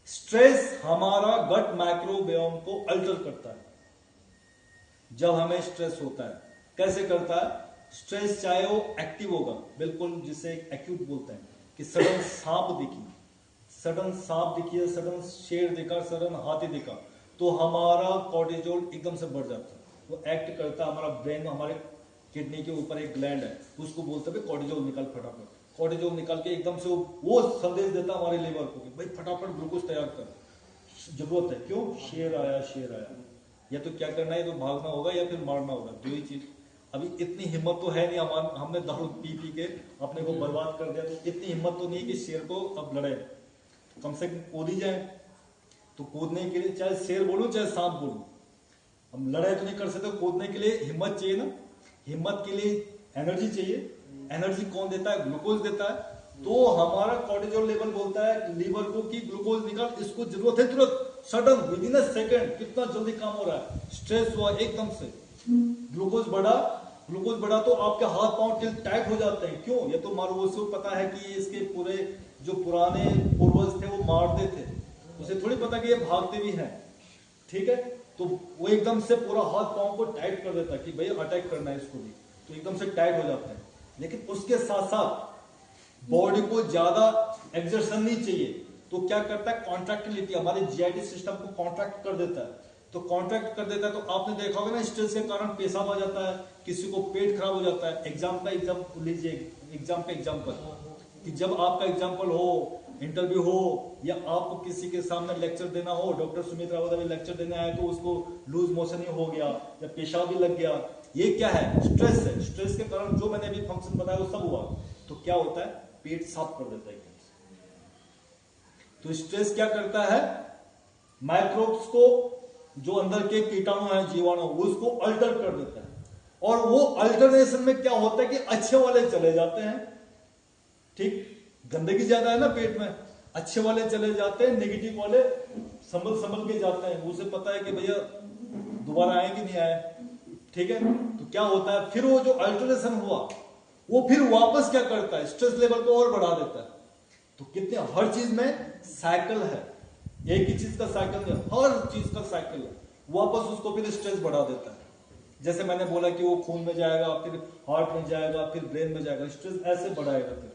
स्ट्रेस हमारा गट माइक्रोबायोम को अल्टर करता है। जब हमें स्ट्रेस होता है, कैसे करता है? स्ट्रेस चाहे वो एक्टिव होगा, बिल्कुल जिसे एक्यूट बोलते हैं, कि सडन सांप दिखी, सडन शेर दिखा, सडन हाथी दिखा, तो हमारा कॉर्टिजोल एकदम से बढ़ जाता है। वो एक्ट करता है, हमारा ब्रेन, हमारे किडनी के ऊपर एक ग्लैंड है, उसको बोलते हैं कॉर्टिजोल निकाल फटाफट। कॉर्टिजोल निकाल के एकदम से वो संदेश देता है हमारे लिवर को कि भाई फटाफट ग्लूकोज तैयार कर, जरूरत है। क्यों? शेर आया। या तो क्या करना है, या तो भागना होगा या फिर मारना होगा, दो ही चीज। अभी इतनी हिम्मत तो है नहीं, हमने दारू पी के अपने को बर्बाद कर दिया, तो इतनी हिम्मत तो नहीं कि शेर को अब लड़े, कम से कम कूद ही जाए। तो कूदने के लिए चाहे शेर बोलूं चाहे सांप बोलूं, हम लड़ाई तो नहीं कर सकते, कूदने के लिए हिम्मत चाहिए ना। हिम्मत के लिए एनर्जी चाहिए। एनर्जी कौन देता है? ग्लूकोज देता है। तो हमारा कॉर्टिजोल लेवल बोलता है लीवर को कि ग्लूकोज निकाल, इसको जरूरत है तुरंत, sudden with in a second, कितना जल्दी काम हो रहा है। स्ट्रेस हुआ एकदम से, ग्लूकोज बढ़ा तो आपके हाथ पांव टिल टाइट हो जाते हैं। क्यों? ये तो मालूम को पता है कि इसके पूरे जो पुराने पूर्वज थे वो मारते थे, उसे थोड़ी पता कि ये भागते भी हैं, ठीक है। तो वो एकदम से पूरा हाथ पांव को टाइट कर देता है कि भैया अटैक करना है इसको भी, तो एकदम से टाइट हो जाते हैं। लेकिन उसके साथ साथ बॉडी को ज्यादा एक्सर्शन नहीं चाहिए, तो क्या करता है? कॉन्ट्रैक्टिलिटी, हमारे जीआईटी सिस्टम को कॉन्ट्रैक्ट कर देता है। तो कॉन्ट्रैक्ट कर देता है, तो आपने देखा होगा ना, स्ट्रेस के कारण पेशाब आ जाता है, किसी को पेट खराब हो जाता है। एग्जाम्पल लीजिए, एग्जाम्पल कि जब आपका एग्जाम्पल हो, इंटरव्यू हो, या आपको किसी के सामने लेक्चर देना हो, डॉक्टर सुमित रावत अभी लेक्चर देने आए तो उसको लूज मोशन ही हो गया या पेशाब भी लग गया, ये क्या है? स्ट्रेस है। स्ट्रेस के कारण जो मैंने अभी फंक्शन बताया वो सब हुआ। तो क्या होता है? पेट साफ कर देता है। तो स्ट्रेस क्या करता है? माइक्रोब्स को, जो अंदर के कीटाणु हैं, जीवाणु, उसको अल्टर कर देता है। और वो अल्टरनेशन में क्या होता है कि अच्छे वाले चले जाते हैं, ठीक, गंदगी ज्यादा है ना पेट में, अच्छे वाले चले जाते हैं, नेगेटिव वाले संभल के जाते हैं। उसे पता है कि भैया दोबारा आए कि नहीं आए, ठीक है। तो क्या होता है फिर? वो जो अल्टरेशन हुआ वो फिर वापस क्या करता है? स्ट्रेस लेवल को और बढ़ा देता है। तो कितने, हर चीज में साइकिल है, एक ही चीज का साइकिल नहीं, हर चीज का साइकिल है। वापस उसको फिर स्ट्रेस बढ़ा देता है। जैसे मैंने बोला कि वो खून में जाएगा, फिर हार्ट में जाएगा, फिर ब्रेन में जाएगा, स्ट्रेस ऐसे बढ़ाएगा। फिर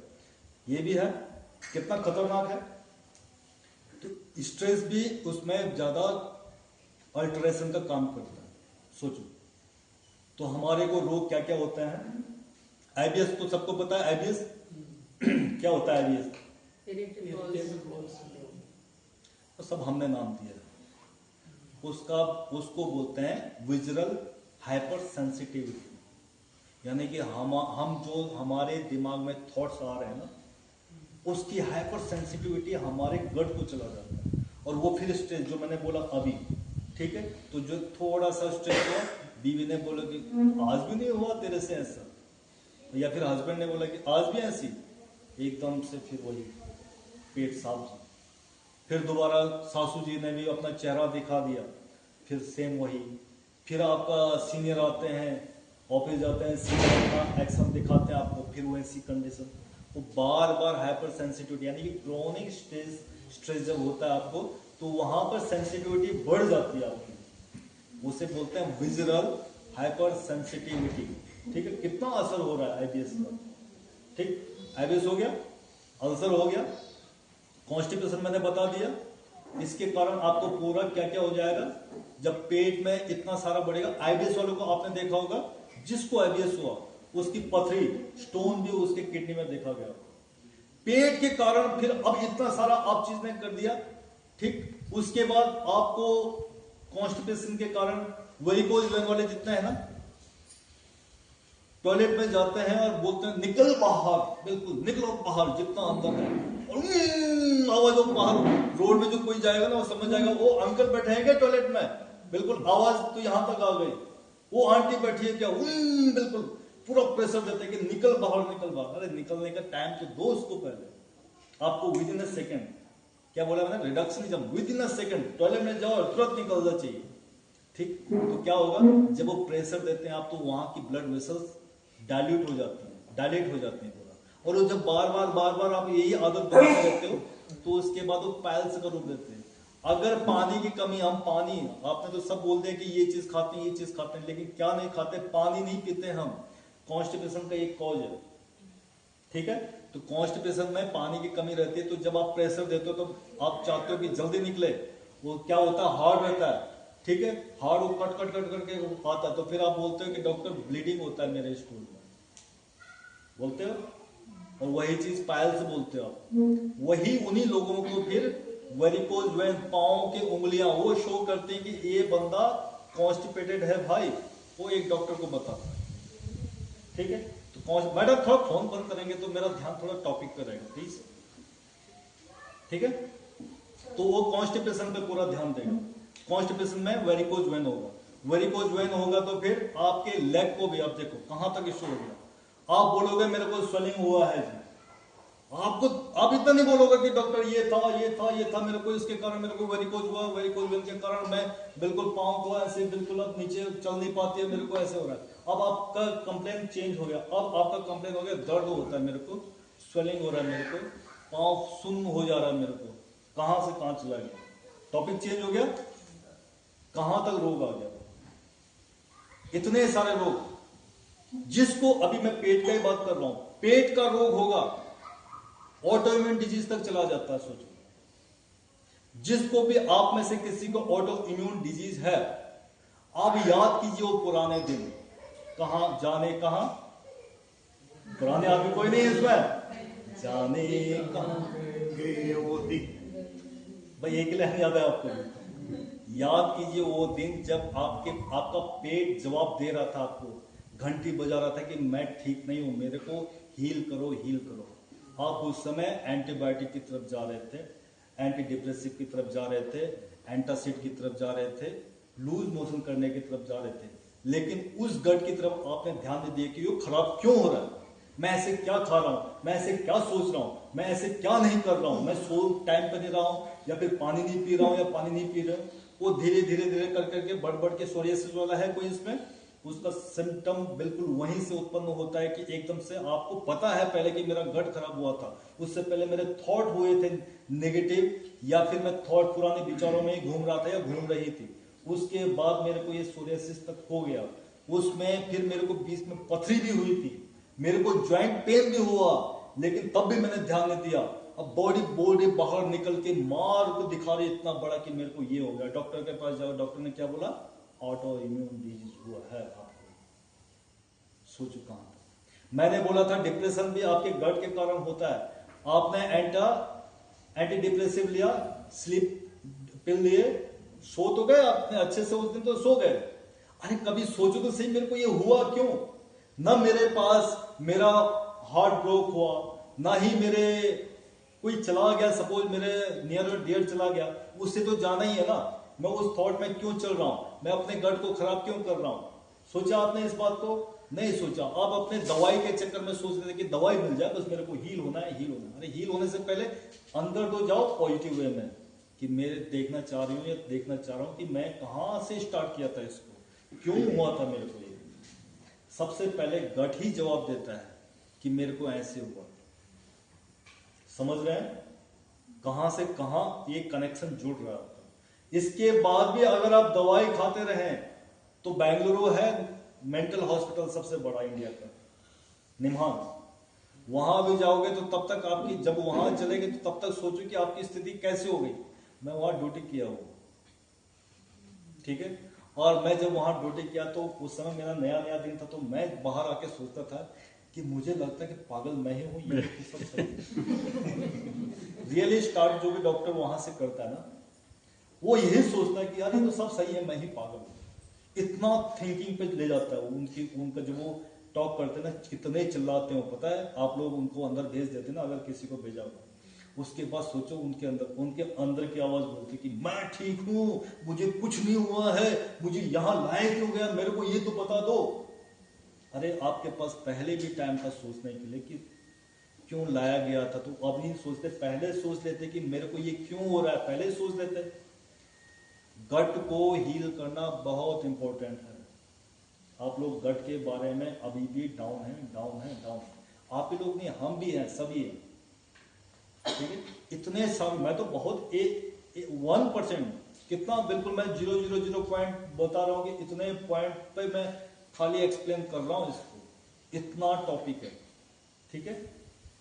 ये भी है, कितना खतरनाक है। तो स्ट्रेस भी उसमें ज्यादा अल्टरेशन का काम करता है। सोचो, तो हमारे को रोग क्या क्या होते हैं? आईबीएस तो सबको पता है। आईबीएस क्या होता है? आईबीएस तो सब हमने नाम दिया उसको बोलते हैं विजुअल हाइपर सेंसिटिविटी। यानी कि हम जो हमारे दिमाग में थॉट्स आ रहे हैं ना, उसकी हाइपर सेंसिटिविटी हमारे गट को चला जाता है। और वो फिर स्ट्रेस, जो मैंने बोला अभी, ठीक है। तो जो थोड़ा सा स्ट्रेस हुआ, बीवी ने बोला कि आज भी नहीं हुआ तेरे से ऐसा, या फिर हस्बैंड ने बोला कि आज भी ऐसी, एकदम से फिर वही पेट साफ। फिर दोबारा सासू जी ने भी अपना चेहरा दिखा दिया, फिर सेम वही। फिर आपका सीनियर आते हैं, ऑफिस जाते हैं, सीनियर अपना एक्शन दिखाते हैं आपको, फिर वैसी कंडीशन। वो बार बार हाइपर सेंसिटिविटी, यानी कि क्रोनिक स्ट्रेस जब होता है आपको, तो वहां पर सेंसिटिविटी बढ़ जाती है आपकी। उसे बोलते हैं विजुअल हाइपर सेंसिटिविटी, ठीक है। कितना असर हो रहा है आईबीएस का, ठीक। आईबीएस हो गया, अल्सर हो गया, कॉन्स्टिपेशन मैंने बता दिया। इसके कारण आपको पूरा क्या क्या हो जाएगा? जब पेट में इतना सारा बढ़ेगा, आईबीएस वालों को आपने देखा होगा, जिसको आईबीएस हुआ उसकी पथरी, स्टोन भी उसके किडनी में देखा गया। पेट के कारण फिर अब इतना सारा आप चीज ने कर दिया, ठीक। उसके बाद आपको कॉन्स्टिपेशन के कारण वेरिकोज वेन वाले जितने हैं ना, टॉयलेट में जाते हैं और बोलते हैं निकल बाहर, बिल्कुल निकलो बाहर, जितना अंदर है, और आवाज हो बाहर। रोड में जो कोई जाएगा ना, वो समझ जाएगा वो अंकल बैठे हैं क्या टॉयलेट में, बिल्कुल आवाज तो यहां तक आ गई। वो आंटी बैठी है क्या, बिल्कुल पूरा प्रेशर देते हैं कि निकल बाहर, निकल बाहर। अरे निकलने का टाइम तो दो उसको पहले, आपको विद इन अ सेकेंड, क्या बोला मैंने, reductionism, with in a second toilet में जाओ और तुरंत निकलना चाहिए। ठीक, तो क्या होगा जब वो प्रेशर देते हैं आप, तो वहां की ब्लड वेसल्स डायल्यूट हो जाती हैं, डायलेट हो जाती हैं पूरा। और वो जब बार बार आप यही आदत बनाते रहते हो, तो उसके बाद वो पाइल्स का रूप लेते हैं। अगर पानी की कमी, हम पानी, आपने तो सब बोल दिया कि ये चीज खाते हैं, ये चीज खाते हैं, लेकिन क्या नहीं खाते, पानी नहीं पीते हम। कॉन्स्टिपेशन का एक कॉज है, ठीक है। तो कॉन्स्टिपेशन में पानी की कमी रहती है, तो जब आप प्रेशर देते हो तो आप चाहते हो कि जल्दी निकले, वो क्या होता है, हार्ड रहता है, ठीक है, हार्ड वो कट करके आता है। तो फिर आप बोलते हो कि डॉक्टर ब्लीडिंग होता है मेरे स्कूल में, बोलते हो। और वही चीज पायल से बोलते हो आप। वही उन्हीं लोगों को फिर वेरिकोज वेन, पांव की उंगलियां, वो शो करते हैं कि ये बंदा कॉन्स्टिपेटेड है भाई, वो एक डॉक्टर को बताता है, ठीक है। तो मैडम थोड़ा फोन बंद करेंगे तो मेरा ध्यान थोड़ा टॉपिक पे रहेगा प्लीज, ठीक है। तो वो कॉन्स्टिपेशन पे पूरा ध्यान देगा। कॉन्स्टिपेशन में वेरिकोज वेन होगा, वेरिकोज वेन होगा तो फिर आपके लेग को भी, आप देखो कहां तक इश्यू हो गया। आप बोलोगे मेरे को स्वेलिंग हुआ है जी, आपको, आप इतना नहीं बोलोगे कि डॉक्टर ये था मेरे को, इसके कारण मेरे को वेरिकोज हुआ, वेरिकोज वेन के कारण मैं बिल्कुल पांव को ऐसे बिल्कुल अब नीचे चल नहीं पाती है, मेरे को ऐसे हो रहा है। अब आपका कंप्लेन चेंज हो गया, अब आपका कंप्लेन हो गया दर्द होता है मेरे को, स्वेलिंग हो रहा है मेरे को, पांव सुन्न हो जा रहा है मेरे को, कहां से कहां चला गया, टॉपिक चेंज हो गया, कहां तक रोग आ गया। इतने सारे रोग, जिसको अभी मैं पेट का ही बात कर रहा हूं, पेट का रोग होगा ऑटो इम्यून डिजीज तक चला जाता है। सोचो, जिसको भी आप में से किसी को ऑटो इम्यून डिजीज है, आप याद कीजिए वो पुराने दिन, कहां जाने, कहां पुराने आदमी कोई नहीं है इसमें, जाने कहां गए वो दिन। भाई एक लाइन याद है आपको भी? याद कीजिए वो दिन जब आपका पेट जवाब दे रहा था, आपको घंटी बजा रहा था कि मैं ठीक नहीं हूं, मेरे को हील करो, हील करो। आप उस समय एंटीबायोटिक की तरफ जा रहे थे, एंटी डिप्रेसिव की तरफ जा रहे थे, एंटासिड की तरफ जा रहे थे, लूज मोशन करने की तरफ जा रहे थे, लेकिन उस गट की तरफ आपने ध्यान नहीं दिया कि ये खराब क्यों हो रहा है, मैं ऐसे क्या खा रहा हूं, मैं ऐसे क्या सोच रहा हूं, मैं ऐसे क्या नहीं कर रहा हूं, मैं सो टाइम पे नहीं रहा हूं, या फिर पानी नहीं पी रहा हूं, या पानी नहीं पी रहा हूं। वो धीरे धीरे कर करके बढ़ के सोरियासिस वाला है कोई इसमें, उसका सिम्टम बिल्कुल वहीं से उत्पन्न होता है कि एकदम से आपको पता है पहले कि मेरा गट खराब हुआ था, उससे पहले मेरे थॉट हुए थे नेगेटिव, या फिर मैं थॉट पुराने विचारों में ही घूम रहा था या घूम रही थी, उसके बाद मेरे को ये सोरियासिस तक हो गया। उसमें फिर मेरे को बीच में पथरी भी हुई थी, मेरे को ज्वाइंट पेन भी हुआ, लेकिन तब भी मैंने ध्यान नहीं दिया। अब बॉडी बाहर निकल के मार को दिखा रही इतना बड़ा कि मेरे को ये हो गया। डॉक्टर के पास जाओ, डॉक्टर ने क्या बोला, ऑटो इम्यून डिजीज हुआ है आपको। सोचो कहां था। मैंने बोला था डिप्रेशन भी आपके गट के कारण होता है। आपने एंटी डिप्रेसिव लिया, स्लीप पिल लिए, सो तो गए आपने अच्छे से, उस दिन तो सो गए। अरे कभी सोचो तो सही, मेरे को ये हुआ क्यों? ना मेरे पास मेरा हार्ट ब्रोक हुआ, ना ही मेरे कोई चला गया, सपोज मेरे नियर और डियर चला गया, उससे तो जाना ही है ना। मैं उस थॉट में क्यों चल रहा हूं, मैं अपने गट को खराब क्यों कर रहा हूं? सोचा आपने इस बात को? नहीं सोचा। आप अपने दवाई के चक्कर में सोच रहे थे कि दवाई मिल जाए, बस मेरे को हील होना है, हील होना है। अरे हील होने से पहले अंदर तो जाओ पॉजिटिव वे में, कि मैं देखना चाह रही हूँ या देखना चाह रहा हूं कि मैं कहां से स्टार्ट किया था, इसको क्यों हुआ था मेरे को। ये सबसे पहले गट ही जवाब देता है कि मेरे को ऐसे हुआ। समझ रहे हैं कहां से कहां ये कनेक्शन जुड़ रहा है। इसके बाद भी अगर आप दवाई खाते रहें तो बेंगलुरु है मेंटल हॉस्पिटल सबसे बड़ा इंडिया का, निम्हांस, वहां भी जाओगे तो तब तक आपकी, जब वहां चलेंगे तो तब तक सोचो कि आपकी स्थिति कैसे हो गई। मैं वहां ड्यूटी किया हूं, ठीक है, और मैं जब वहां ड्यूटी किया तो उस समय मेरा नया दिन था, तो मैं बाहर आके सोचता था कि मुझे लगता है कि पागल मैं ही हूं, ये सब सही। रियली स्टार्ट जो भी डॉक्टर वहां से करता है ना, वो यही सोचता है कि यार ये तो सब सही है, मैं ही पागल हूं। इतना थिंकिंग पे ले जाता है उनका जो वो टॉक करते हैं ना, कितने चिल्लाते हो पता है। आप लोग उनको अंदर भेज देते ना, अगर किसी को भेजा हो, उसके बाद सोचो उनके अंदर की आवाज बोलती कि मैं ठीक हूं, मुझे कुछ नहीं हुआ है, मुझे यहां लायक क्यों गया, मेरे को ये तो बता दो। अरे आपके पास पहले भी टाइम था सोचने के लिए कि क्यों लाया गया था, तो अब नहीं सोचते, पहले सोच लेते कि मेरे को ये क्यों हो रहा है, पहले सोच लेते। गट को हील करना बहुत इंपॉर्टेंट है। आप लोग गट के बारे में अभी भी डाउन है, डाउन है, डाउन। आप ही लोग नहीं, हम भी हैं, सभी हैं, ठीक है। इतने सब मैं तो बहुत 1% कितना, बिल्कुल मैं 0.00 पॉइंट बता रहा हूँ कि इतने पॉइंट पे मैं खाली एक्सप्लेन कर रहा हूँ इसको। इतना टॉपिक है, ठीक है,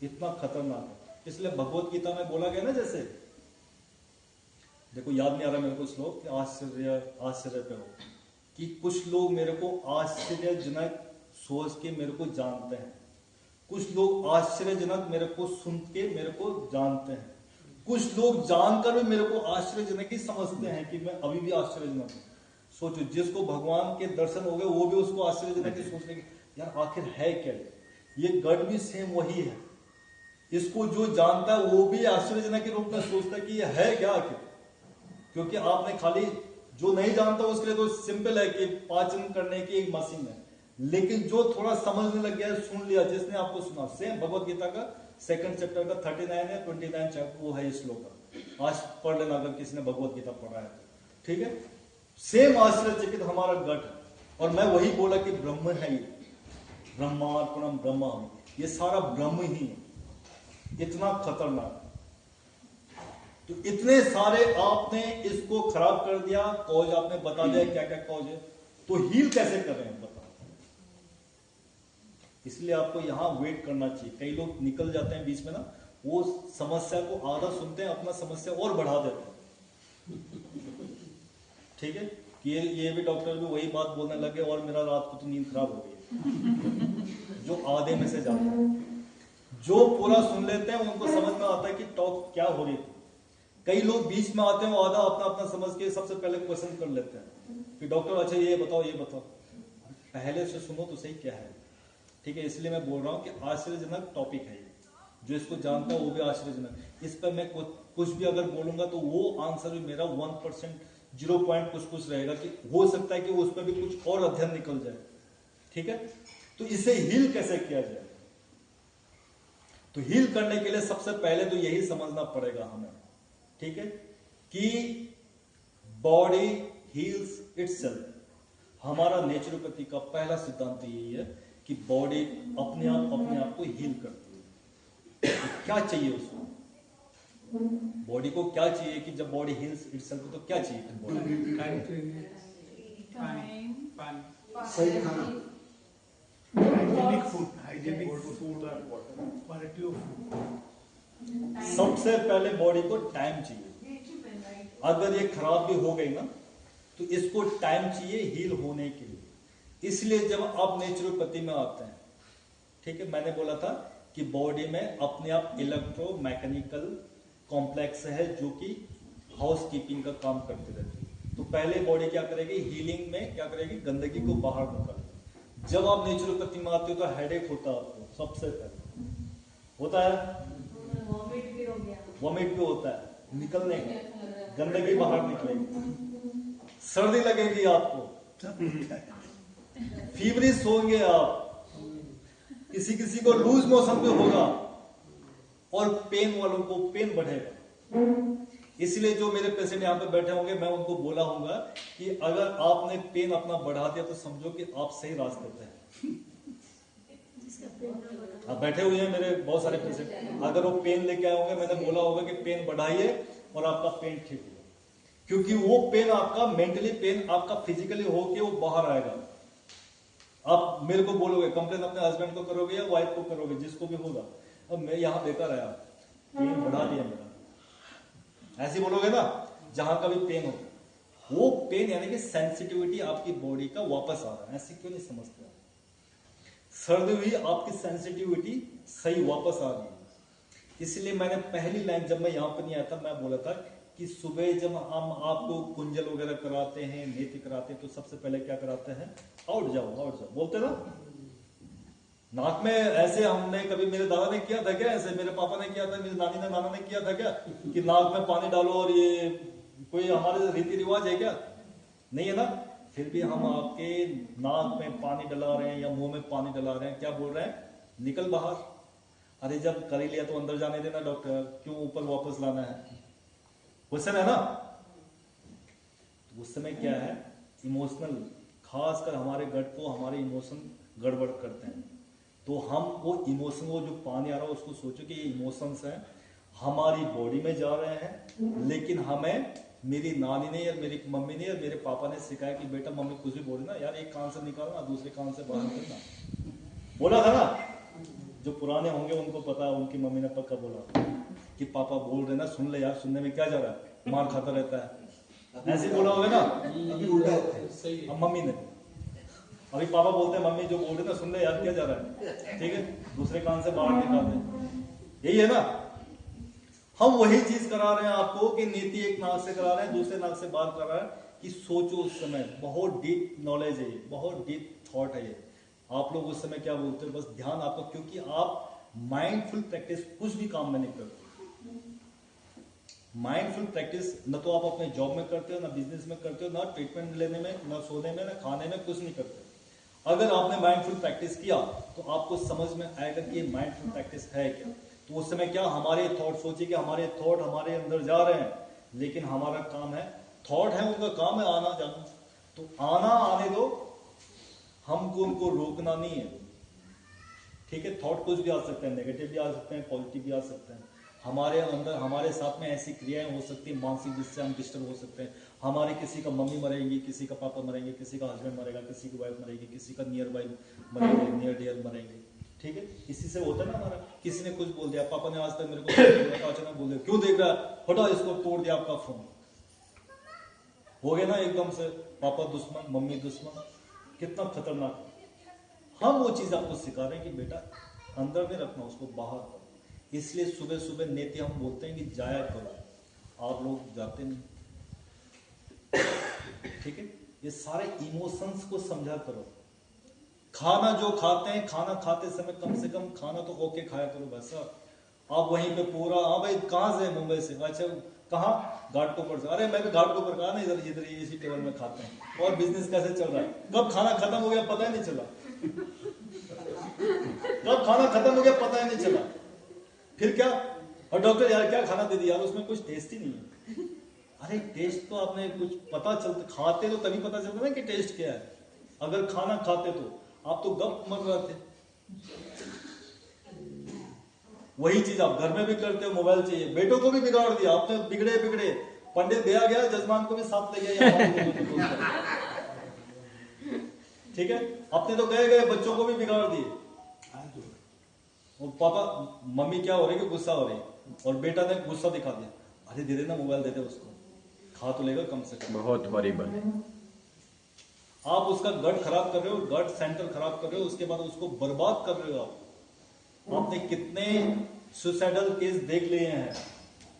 इतना खतरनाक है। इसलिए भगवत गीता में बोला गया ना, जैसे देखो याद नहीं आ रहा मेरे को श्लोक, आश्चर्य पे हो कि कुछ लोग मेरे को आश्चर्यजनक सोच के मेरे को जानते हैं, कुछ लोग आश्चर्यजनक मेरे को सुन के मेरे को जानते हैं, कुछ लोग जानकर भी मेरे को आश्चर्यजनक ही समझते हैं कि मैं अभी भी आश्चर्यजनक हूं। सोचो, जिसको भगवान के दर्शन हो गए वो भी उसको आश्चर्यजनक ही सोचने की, यार आखिर है क्या ये गढ़ भी सेम वही है। इसको जो जानता है वो भी आश्चर्यजनक के रूप में सोचता है कि ये है क्या आखिर, क्योंकि आपने खाली, जो नहीं जानता उसके लिए तो सिंपल है कि पाचन करने की एक मशीन है, लेकिन जो थोड़ा समझने लग गया, सुन लिया, जिसने आपको सुना, सेम भगवत गीता का 2nd चैप्टर का 39 या 29 चैप्टर वो है इस श्लोक का। आज पढ़ लेना अगर किसी ने भगवत गीता पढ़ा है तो, ठीक है। सेम आश्चर्यचकित हमारा गट है, और मैं वही बोला कि ब्रह्म है ये, ब्रह्मार्पणम ब्रह्म, ये सारा ब्रह्म ही है। इतना खतरनाक, तो इतने सारे आपने इसको खराब कर दिया, कॉज आपने बता दिया क्या क्या कॉज है, तो हील कैसे कर रहे हैं बताओ। इसलिए आपको यहां वेट करना चाहिए। कई लोग निकल जाते हैं बीच में ना, वो समस्या को आधा सुनते हैं, अपना समस्या और बढ़ा देते हैं, ठीक है, कि ये भी डॉक्टर भी वही बात बोलने लगे और मेरा रात को तो नींद खराब हो गई। जो आधे में से जाता है, जो पूरा सुन लेते हैं उनको समझ में आता है कि टॉक क्या हो रही थी। कई लोग बीच में आते हैं, वो आधा अपना अपना समझ के सबसे पहले क्वेश्चन कर लेते हैं कि डॉक्टर अच्छा ये बताओ ये बताओ, पहले से सुनो तो सही क्या है, ठीक है। इसलिए मैं बोल रहा हूँ कि आश्चर्यजनक टॉपिक है ये, जो इसको जानता है वो भी आश्चर्यजनक। इस पर मैं कुछ भी अगर बोलूंगा तो वो आंसर भी मेरा 1% 0 पॉइंट कुछ रहेगा, कि हो सकता है कि उस पर भी कुछ और अध्ययन निकल जाए, ठीक है। तो इसे हील कैसे किया जाए, तो हील करने के लिए सबसे पहले तो यही समझना पड़ेगा हमें, ठीक है, कि बॉडी हील्स इटसेल्फ। हमारा नेचुरोपैथी का पहला सिद्धांत यही है कि बॉडी अपने आप को हील करती है। तो क्या चाहिए उसको, बॉडी को क्या चाहिए कि जब बॉडी हील्स इटसेल्फ तो क्या चाहिए बॉडी, सही खाना, hygienic food, quality of food. सबसे पहले बॉडी को टाइम चाहिए। अगर ये खराब भी हो गई ना तो इसको टाइम चाहिए हील होने के लिए। इसलिए जब आप नेचुरोपैथी में आते हैं, ठीक है, मैंने बोला था कि बॉडी में अपने आप इलेक्ट्रोमैकेनिकल कॉम्प्लेक्स है जो कि हाउस कीपिंग का काम करती रहती है। तो पहले बॉडी क्या करेगी, हीलिंग में क्या करेगी, गंदगी को बाहर निकालेगी। जब आप नेचुरोपैथी में आते हो तो हेडेक होता है आपको, सबसे पहले होता है, वॉमिट भी होता है, निकलने का गंदगी बाहर निकलेगी, सर्दी लगेगी आपको, फीवरिश होंगे आप, किसी किसी को लूज मोशन भी होगा, और पेन वालों को पेन बढ़ेगा। इसलिए जो मेरे पेशेंट यहाँ पे बैठे होंगे मैं उनको बोला होगा कि अगर आपने पेन अपना बढ़ा दिया तो समझो कि आप सही रास्ते पे हैं। आप बैठे हुए हैं मेरे बहुत सारे पेशेंट, अगर वो पेन लेके आए होंगे मैंने बोला होगा कि पेन बढ़ाइए और आपका पेन ठीक होगा, क्योंकि वो पेन आपका मेंटली पेन आपका फिजिकली होके वो बाहर आएगा। आप मेरे को बोलोगे, कंप्लेन अपने हस्बैंड को करोगे या वाइफ को करोगे, जिसको भी होगा, अब मैं यहाँ बेकार आया, पेन बढ़ा दिया मेरा, ऐसे बोलोगे ना। जहां का भी पेन हो, वो पेन यानी कि सेंसिटिविटी आपकी बॉडी का वापस आ रहा है, ऐसे क्यों नहीं समझते? सर्दी हुई आपकी सेंसिटिविटी सही वापस आ रही है। इसलिए मैंने पहली लाइन जब मैं यहां पर नहीं आया था मैं बोला था कि सुबह जब हम आपको कुंजल वगैरह कराते हैं, नेत्र कराते हैं, तो सबसे पहले क्या कराते हैं, आउट जाओ बोलते ना। नाक में ऐसे हमने कभी, मेरे दादा ने किया था क्या ऐसे, मेरे पापा ने किया था, मेरी नानी ने नाना ने किया था क्या कि नाक में पानी डालो, और ये कोई हमारे रीति रिवाज है क्या? नहीं है ना। फिर भी हम आपके नाक में पानी डला रहे हैं या मुंह में पानी डला रहे हैं, क्या बोल रहे हैं, निकल बाहर। अरे जब कर ही लिया तो अंदर जाने देना डॉक्टर, क्यों ऊपर वापस लाना है? क्वेश्चन है ना। उस समय क्या है, इमोशनल, खासकर हमारे गट को हमारे इमोशन गड़बड़ करते हैं। तो हम वो इमोशन, वो जो पानी आ रहा है उसको सोचो कि ये इमोशंस हैं, हमारी बॉडी में जा रहे हैं, लेकिन हमें मेरी नानी ने या मेरी मम्मी ने या मेरे पापा ने सिखाया कि बेटा मम्मी कुछ भी बोले ना यार, एक कान से निकालना दूसरे कान से बाहर करना, बोला था ना। जो पुराने होंगे उनको पता है, उनकी मम्मी ने पक्का बोला कि पापा बोल रहे ना, सुन ले यार, सुनने में क्या जा रहा है, मार खाता रहता है, ऐसे बोला होगा ना। अभी उल्टा है। अब मम्मी ने, अभी पापा बोलते हैं मम्मी जो बोल रहे ना, सुन ले यार क्या जा रहा है, ठीक है, दूसरे कान से बाहर निकाल दे। यही है ना, हम वही चीज करा रहे हैं आपको कि नीति एक नाक से करा रहे हैं, दूसरे नाक से बाहर कर रहा है कि सोचो। उस समय बहुत डीप नॉलेज है ये, बहुत डीप थॉट है ये। आप लोग उस समय क्या बोलते हो, बस ध्यान आपको, क्योंकि आप माइंडफुल प्रैक्टिस कुछ भी काम में नहीं करते। माइंडफुल प्रैक्टिस न तो आप अपने जॉब में करते हो, ना बिजनेस में करते हो, ना ट्रीटमेंट लेने में, ना सोने में, ना खाने में, कुछ नहीं करते। अगर आपने माइंडफुल प्रैक्टिस किया तो आपको समझ में आएगा कि माइंडफुल प्रैक्टिस है क्या। तो उस समय क्या, हमारे थॉट, सोचिए कि हमारे थॉट हमारे अंदर जा रहे हैं, लेकिन हमारा काम है, थॉट है उनका काम है आना जाना, तो आना आने दो, हमको उनको रोकना नहीं है, ठीक है। थॉट कुछ भी आ सकते हैं, नेगेटिव भी आ सकते हैं, पॉजिटिव भी आ सकते हैं। हमारे अंदर, हमारे साथ में ऐसी क्रियाएं हो सकती है मानसिक, जिससे हम डिस्टर्ब हो सकते हैं। हमारे किसी का मम्मी मरेगी, किसी का पापा मरेंगे, किसी का हस्बैंड मरेगा, किसी की वाइफ मरेगी, किसी का नियर बाई मरेंगे, नियर डियर मरेंगे, ठीक है। इसी से होता है ना हमारा। किसी ने कुछ बोल दिया, पापा ने आज तक मेरे को अचानक बोल दिया, क्यों देख रहा है, हटा इसको, तोड़ दिया आपका फोन, हो गया ना एकदम से पापा दुश्मन, मम्मी दुश्मन, कितना खतरनाक। हम वो चीज आपको सिखा रहे हैं कि बेटा अंदर में रखना, उसको बाहर करो। इसलिए सुबह सुबह नीति हम बोलते हैं कि जाया करो, आप लोग जाते नहीं, ठीक है। ये सारे इमोशंस को समझा करो। खाना जो खाते हैं, खाना खाते समय कम से कम खाना तो ओके खाया करो बस। आप वहीं पे पूरा, हाँ भाई कहाँ से, मुंबई से, अच्छा कहाँ, घाटकोपर से, अरे मैं भी घाटकोपर कहा ना, इधर इधर इसी टेबल में खाते हैं। और बिजनेस कैसे चल रहा है, कब खाना खत्म हो गया पता ही नहीं चला, कब खाना खत्म हो गया पता ही नहीं चला। फिर क्या, और डॉक्टर यार क्या खाना दे दिया यार, उसमें कुछ टेस्ट ही नहीं है। अरे टेस्ट तो आपने कुछ पता चलता, खाते तो तभी पता चलता ना कि टेस्ट क्या है। अगर खाना खाते तो आप तो गप मर रहे थे। वही चीज आप घर में भी करते हो, मोबाइल चाहिए, बेटों को भी बिगाड़ दिया आपने, बिगड़े बिगड़े, पंडित गया जजमान को भी साथ ले गया, ठीक है। अपने तो गए बच्चों को भी बिगाड़ दिए। और पापा मम्मी क्या हो रही है, गुस्सा हो रही है, और बेटा ने गुस्सा दिखा दिया, अरे दे देना मोबाइल, दे दे उसको, खा तो लेगा कम से कम। बहुत हॉरिबल। आप उसका गट खराब कर रहे हो, गट सेंटर खराब कर रहे हो, उसके बाद उसको बर्बाद कर रहे हो आप। आपने कितने सुसाइडल केस देख लिए हैं,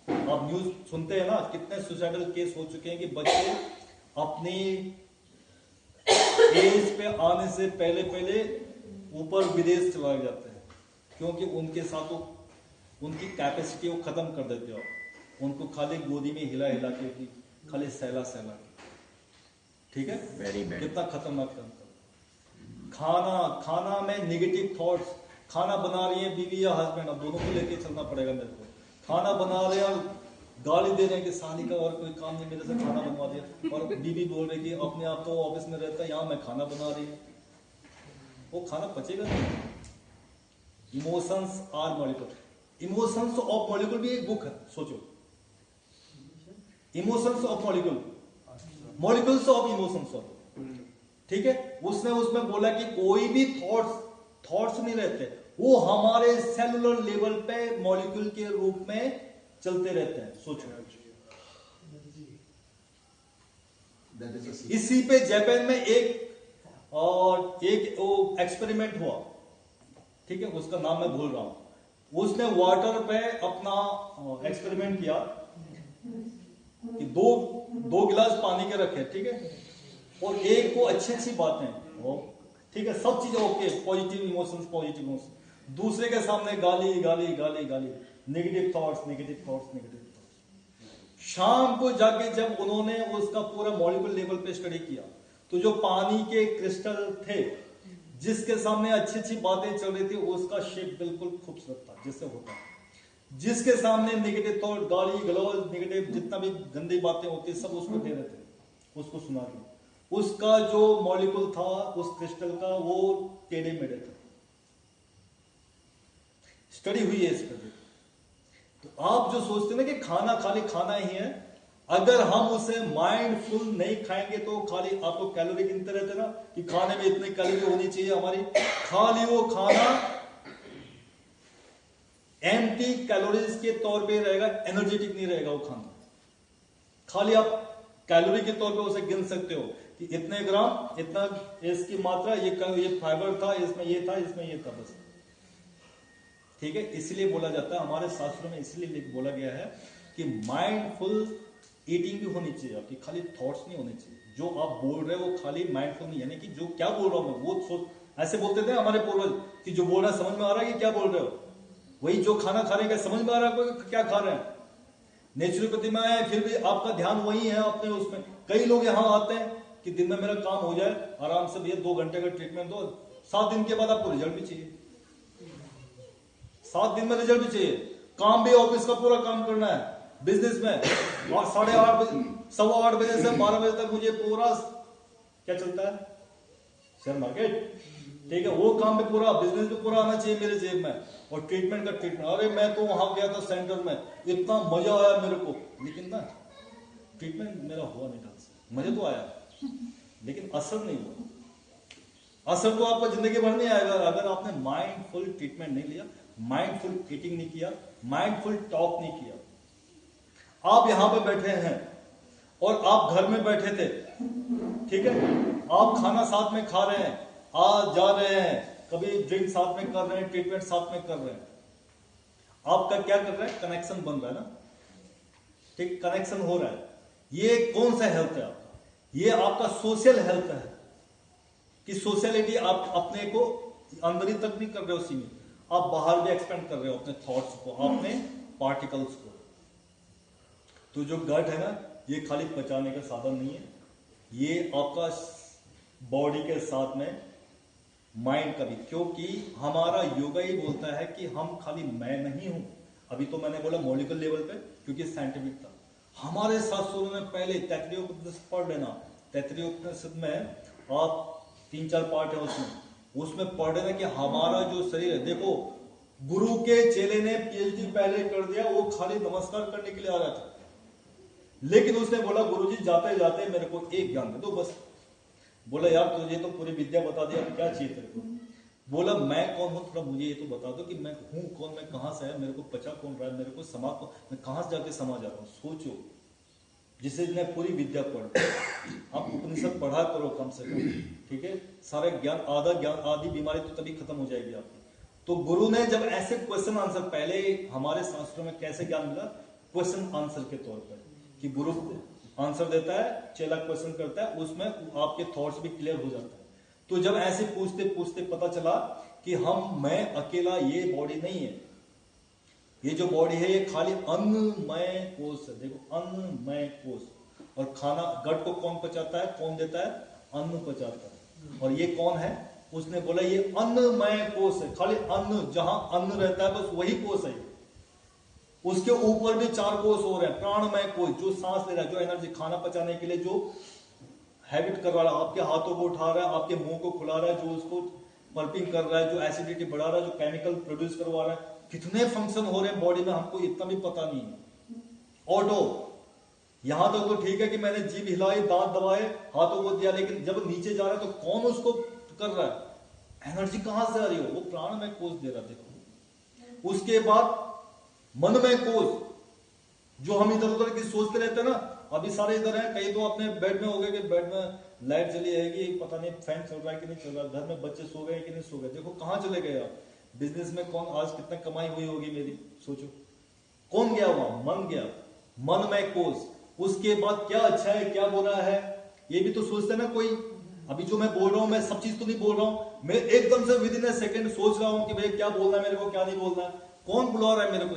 आप न्यूज सुनते हैं ना, कितने सुसाइडल केस हो चुके हैं कि बच्चे अपनी एज पे आने से पहले पहले ऊपर विदेश चला जाते हैं, क्योंकि उनके साथ तो उनकी कैपेसिटी वो खत्म कर देते हो, उनको खाली गोदी में हिला हिला के, खाली सहला सहला के, ठीक है। Very bad. कितना खतरनाक खाना, खाना में नेगेटिव थॉट्स। खाना बना रही है बीवी या हस्बैंड, अब दोनों को लेके चलना पड़ेगा मेरे को। खाना बना रहे हैं और गाली दे रहे हैं कि साली का और कोई काम नहीं, मेरे से खाना बनवा दिया, और बीवी बोल रही कि अपने आप तो ऑफिस में रहता है, यहाँ मैं खाना बना रही हूँ, वो खाना पचेगा नहीं। Emotions are molecule, emotions of molecule भी एक बुक है, सोचो, emotions of molecule, molecules of emotions of, ठीक है। उसमें बोला कि कोई भी थॉट्स नहीं रहते, वो हमारे सेलुलर लेवल पे मॉलिक्यूल के रूप में चलते रहते हैं, सोचो। इसी पे जापान में एक एक्सपेरिमेंट हुआ, ठीक है, उसका नाम मैं भूल रहा हूं। उसने वाटर पे अपना एक्सपेरिमेंट किया कि दो गिलास पानी के रखे, ठीक है, और एक को अच्छी बातें हो, ठीक है, सब चीजें ओके, पॉजिटिव इमोशंस, दूसरे के सामने गाली गाली गाली गाली, नेगेटिव थॉट्स। शाम को जाके जब उन्होंने उसका पूरा मॉलिक्यूल लेवल पे स्टडी किया, तो जो पानी के क्रिस्टल थे जिसके सामने अच्छी अच्छी बातें चल रही थी उसका शेप बिल्कुल खूबसूरत था जैसे होता है। जिसके सामने नेगेटिव थॉट, गाली गलौज, नेगेटिव जितना भी गंदी बातें होती सब उसको दे रहे थे, उसको सुना दिया। उसका जो मॉलिक्यूल था उस क्रिस्टल का वो टेढ़े मेढ़े था। स्टडी हुई है इस पर। तो आप जो सोचते हैं ना कि खाना खाली खाना ही है, अगर हम उसे माइंडफुल नहीं खाएंगे तो खाली आपको कैलोरी गिनते रहते ना कि खाने में इतनी कैलोरी होनी चाहिए हमारी, खाली वो खाना एम्प्टी कैलोरीज के तौर पे रहेगा, एनर्जेटिक नहीं रहेगा वो खाना। खाली आप कैलोरी के तौर पे उसे गिन सकते हो कि इतने ग्राम, इतना इसकी मात्रा, ये फाइबर था, इसमें ये था, इसमें ये था, बस। ठीक है, इसलिए बोला जाता है हमारे शास्त्रों में, इसलिए बोला गया है कि माइंडफुल ईटिंग भी होनी चाहिए आपकी, खाली थॉट्स नहीं होने चाहिए। जो आप बोल रहे हो वो खाली माइंडफुल नहीं, यानी कि जो क्या बोल रहा हूं मैं वो सोच, ऐसे बोलते थे हमारे पूर्वज कि जो बोल रहा है समझ में आ रहा है कि क्या बोल रहे हो, वही जो खाना खा रहे हैं समझ में आ रहा है क्या खा रहे हैं। नेचुरोपैथी में है, फिर भी आपका ध्यान वही है अपने उसमें। कई लोग यहां आते हैं कि दिन में मेरा काम हो जाए आराम से, भैया 2 घंटे का ट्रीटमेंट दो, 7 दिन के बाद आपको रिजल्ट भी चाहिए, 7 दिन में रिजल्ट भी चाहिए। काम भी ऑफिस का पूरा काम करना है, बिजनेस में, और 8:30 बजे, 8:15 बजे से 12 बजे तक मुझे पूरा क्या चलता है, शेयर मार्केट। ठीक है, वो काम भी पूरा, बिजनेस भी पूरा आना चाहिए मेरे जेब में, और ट्रीटमेंट का ट्रीटमेंट। अरे मैं तो वहां गया था सेंटर में, इतना मजा आया मेरे को, लेकिन ना ट्रीटमेंट मेरा हुआ नहीं ढंग से। मजा तो आया लेकिन असर नहीं हुआ। असर तो आपको जिंदगी भर नहीं आएगा अगर आपने माइंडफुल ट्रीटमेंट नहीं लिया, माइंडफुल ईटिंग नहीं किया, माइंडफुल टॉक नहीं किया। आप यहां पे बैठे हैं और आप घर में बैठे थे, ठीक है, आप खाना साथ में खा रहे हैं, आ जा रहे हैं, कभी ड्रिंक साथ में कर रहे हैं, ट्रीटमेंट साथ में कर रहे हैं, आपका क्या कर रहा है, कनेक्शन बन रहा है ना, ठीक, कनेक्शन हो रहा है। ये कौन सा हेल्थ है आपका, ये आपका सोशल हेल्थ है कि सोशलिटी आप अपने को अंदर ही तक नहीं कर रहे हो सीमित, आप बाहर भी एक्सपेंड कर रहे हो अपने थॉट्स को, अपने पार्टिकल्स को। तो जो गट है ना, ये खाली पचाने का साधन नहीं है, ये आपका बॉडी के साथ में माइंड का भी, क्योंकि हमारा योगा ही बोलता है कि हम खाली मैं नहीं हूं। अभी तो मैंने बोला मॉलिक्यूलर लेवल पे क्योंकि साइंटिफिक था। हमारे शास्त्रों में पहले तैत्तिरीय उपनिषद पढ़ लेना, तैत्तिरीय उपनिषद में आप 3-4 पार्ट है उसमें पढ़ लेना कि हमारा जो शरीर है, देखो गुरु के चेले ने पीएचडी पहले कर दिया, वो खाली नमस्कार करने के लिए आ रहा था, लेकिन उसने बोला गुरुजी जाते जाते मेरे को एक ज्ञान दे दो बस। बोला यार तुझे तो पूरी विद्या बता दी, अब क्या चाहिए तेरे को। बोला मैं कौन हूं, थोड़ा मुझे ये तो बता दो कि मैं हूं कौन, मैं कहां से है, मेरे को पचा कौन रहा है, मेरे को समा को, मैं कहां से जाके समा जा रहा हूं। सोचो, जिसे ने पूरी विद्या पढ़, आप उपनिषद पढ़ा करो कम से कम, ठीक है, सारे ज्ञान, आधा ज्ञान, आधी बीमारी तो तभी खत्म हो जाएगी आपकी। तो गुरु ने जब ऐसे क्वेश्चन आंसर, पहले हमारे शास्त्रों में कैसे ज्ञान मिला, क्वेश्चन आंसर के तौर पर, कि गुरु आंसर देता है, चेला क्वेश्चन करता है, उसमें आपके थॉट्स भी क्लियर हो जाता है। तो जब ऐसे पूछते पूछते पता चला कि मैं अकेला, ये बॉडी नहीं है, ये जो बॉडी है ये खाली अन्नमय कोष है। देखो अन्नमय कोष, और खाना गट को कौन पचाता है, कौन देता है, अन्न पचाता है। और ये कौन है, उसने बोला ये अन्नमय कोष है, खाली अन्न, जहां अन्न रहता है बस वही कोष है। उसके ऊपर भी 4 कोष हो रहे हैं, प्राणमय कोष जो सांस ले रहा है, जो एनर्जी, खाना पचाने के लिए जो हैबिट करवा रहा है, आपके हाथों को उठा रहा है, आपके मुंह को खुला रहा है, जो उसको पल्पिंग कर रहा है, जो एसिडिटी बढ़ा रहा है, जो केमिकल प्रोड्यूस करवा रहा है, कितने फंक्शन हो रहे हैं बॉडी में, हमको इतना भी पता नहीं है। ऑटो, यहां तक तो ठीक है कि मैंने जीभ हिलाई, दांत दबाए, हाथों को दिया, लेकिन जब नीचे जा रहा है तो कौन उसको कर रहा है, एनर्जी कहां से आ रही हो, वो प्राणमय कोष दे रहा है। देखो उसके बाद मनमय कोष, जो हम इधर उधर की सोचते रहते हैं ना, अभी सारे इधर हैं, कई तो अपने बेड में हो गए कि बेड में लाइट चली रहेगी, पता नहीं फैन चल रहा है कि नहीं चल रहा, घर में बच्चे सो गए कि नहीं सो गए, देखो कहां चले गए आप, बिजनेस में कौन, आज कितनी कमाई हुई होगी मेरी, सोचो कौन गया हुआ, मन गया, मनमय कोष। उसके बाद क्या अच्छा है, क्या बुरा है, ये भी तो सोचते ना कोई। अभी जो मैं बोल रहा हूं, मैं सब चीज तो नहीं बोल रहा हूं, मैं एकदम से विद इन ए सेकेंड सोच रहा हूं कि भाई क्या बोलना है मेरे को, क्या नहीं बोलना है, कौन बुला रहा है मेरे को,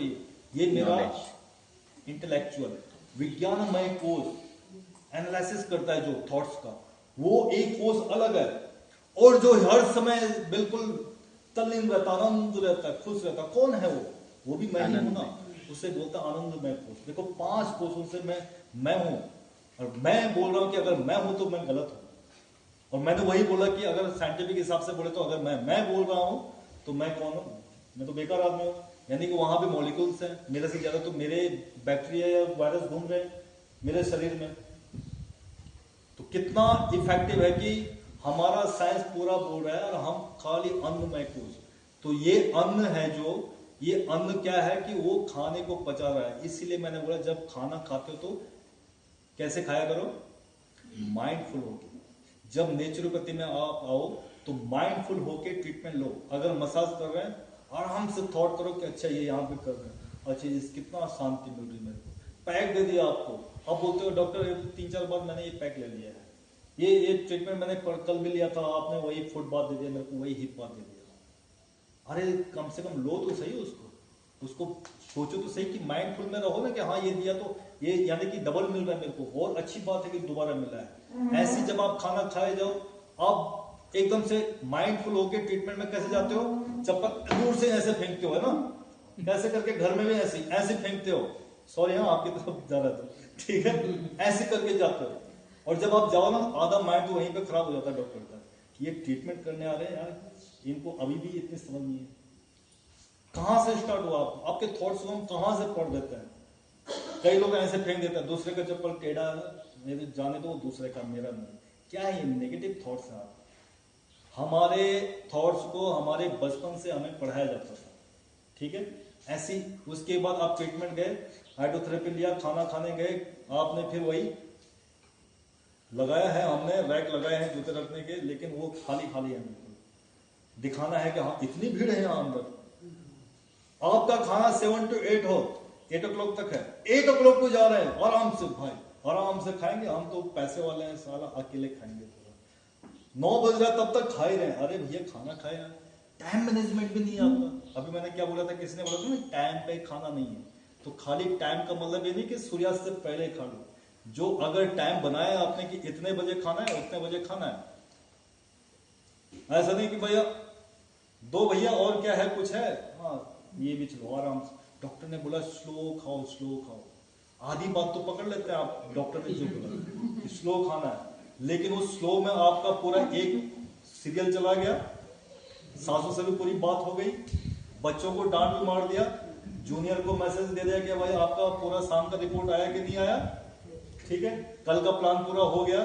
ये मेरा इंटेलेक्चुअल विज्ञानमय कोष एनालिसिस करता है जो थॉट्स का, वो एक कोष अलग है। और जो हर समय बिल्कुल तल्लीन रहता, आनंद रहता, खुश रहता, कौन है वो भी मैं ही हूं ना। उसे बोलता आनंदमय कोश। देखो 5 कोशों से मैं हूं, और मैं बोल रहा हूं कि अगर मैं हूं तो मैं गलत हूं। और मैंने वही बोला कि अगर साइंटिफिक हिसाब से बोले तो अगर मैं बोल रहा हूं तो मैं कौन हूं? मैं तो बेकार आदमी हूं। यानी कि वहां पे मॉलिक्यूल्स हैं, मेरे से ज्यादा तो मेरे बैक्टीरिया या वायरस घूम रहे हैं मेरे शरीर में। तो कितना इफेक्टिव है कि हमारा साइंस पूरा बोल रहा है और हम खाली अन्नमय कोश। तो ये अन्न है, जो ये अन्न क्या है कि वो खाने को पचा रहा है। इसीलिए मैंने बोला जब खाना खाते हो तो कैसे खाया करो? माइंडफुल होके। जब नेचुरोपैथी में आप आओ तो माइंडफुल होके ट्रीटमेंट लो। अगर मसाज कर रहे हैं आराम से थॉट करो कि अच्छा ये यहाँ पे कर रहे हैं, अच्छा इस कितना शांति मिल रही है मेरे को। पैक दे दिया आपको, अब बोलते हो डॉक्टर 3-4 बार मैंने ये पैक ले लिया है, ये ट्रीटमेंट मैंने कल भी लिया था, आपने वही फुट बात दे दिया मेरे को, वही हिप बात दे दिया। अरे कम से कम लो तो सही उसको सोचो तो सही कि माइंडफुल में रहो ना कि हाँ ये दिया तो ये यानी कि डबल मिल रहा है मेरे को, और अच्छी बात है कि दोबारा मिला है। ऐसे जब आप खाना खाए जाओ, आप एकदम से माइंडफुल होके ट्रीटमेंट में कैसे जाते हो? चप्पल दूर से ऐसे फेंकते हो, है ना, कैसे करके घर में भी ऐसे फेंकते हो। सॉरी हाँ आपकी तरफ जा रहा था, ठीक है, ऐसे करके जाते हो। और जब आप जाओ ना आधा माइंड तो वहीं पे खराब हो जाता है डॉक्टर का कि ये ट्रीटमेंट करने आ रहे हैं यार, इनको अभी भी इतनी समझ नहीं है। कहां से स्टार्ट हुआ आपके थॉट्स को हम कहां से पढ़ देते हैं? कई लोग ऐसे फेंक देते हैं, दूसरे का चप्पल टेढ़ा मेरे जाने दो, दूसरे का मेरा नहीं। क्या है नेगेटिव थॉट्स हैं? हमारे थॉट्स को हमारे बचपन से हमें पढ़ाया जाता था, ठीक है। ऐसी उसके बाद आप ट्रीटमेंट गए, हाइड्रोथेरेपी लिया, खाना खाने गए, आपने फिर वही लगाया है, हमने रैक लगाए हैं जूते रखने के, लेकिन वो खाली खाली है। बिल्कुल दिखाना है कि हाँ इतनी भीड़ है यहाँ अंदर। आपका खाना 7 to 8 हो, 8 o'clock तक है, 8 o'clock को जा रहे हैं आराम से, भाई आराम से खाएंगे, हम तो पैसे वाले हैं, साला अकेले खाएंगे। 9 बज रहा तब तक खा ही रहे हैं। अरे भैया खाना खाए ना, टाइम मैनेजमेंट भी नहीं है आपका। अभी मैंने क्या बोला था, किसने बोला था ना टाइम पे खाना नहीं है। तो खाली टाइम का मतलब ये नहीं कि सूर्यास्त से पहले खा लो। जो अगर टाइम बनाया आपने कि इतने बजे खाना है उतने बजे खाना है, ऐसा नहीं कि भैया 2 भैया और क्या है कुछ है, हाँ ये भी चलो आराम से। डॉक्टर ने बोला स्लो खाओ स्लो खाओ, आधी बात तो पकड़ लेते हैं आप, डॉक्टर ने जो बोला स्लो खाना है, लेकिन उस स्लो में आपका पूरा एक सीरियल चला गया, सासू से भी पूरी बात हो गई, बच्चों को डांट भी मार दिया, जूनियर को मैसेज दे दिया कि भाई आपका पूरा शाम का रिपोर्ट आया कि नहीं आया, ठीक है, कल का प्लान पूरा हो गया।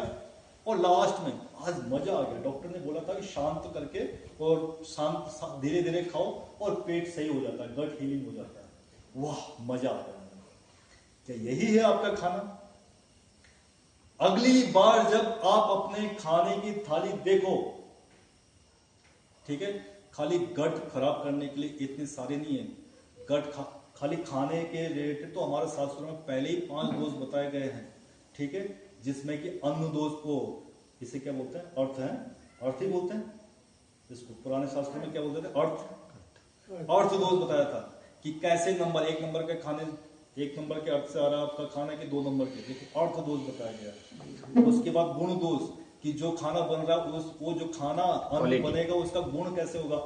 और लास्ट में आज मजा आ गया, डॉक्टर ने बोला था कि शांत करके और शांत धीरे धीरे खाओ और पेट सही हो जाता है, गट हीलिंग हो जाता है। वाह मजा आ गया। क्या यही है आपका खाना? अगली बार जब आप अपने खाने की थाली देखो, ठीक है, खाली गट खराब करने के लिए इतने सारे नहीं है, गट खाली खाने के रिलेटेड तो हमारे शास्त्रों में पहले ही 5 दोष बताए गए हैं, ठीक है, जिसमें कि अन्न दोष को, इसे क्या बोलते हैं, अर्थ है, अर्थ ही बोलते हैं इसको, पुराने शास्त्रों में क्या बोलते थे, अर्थ दोष बताया था कि कैसे नंबर 1 नंबर के खाने, 1 नंबर के अर्थ से आ रहा है आपका खाना के 2 नंबर के, देखिए अर्थ दोष बताया गया। उसके बाद गुण दोष कि जो खाना बन रहा है वो जो खाना अन्न बनेगा उसका गुण कैसे होगा,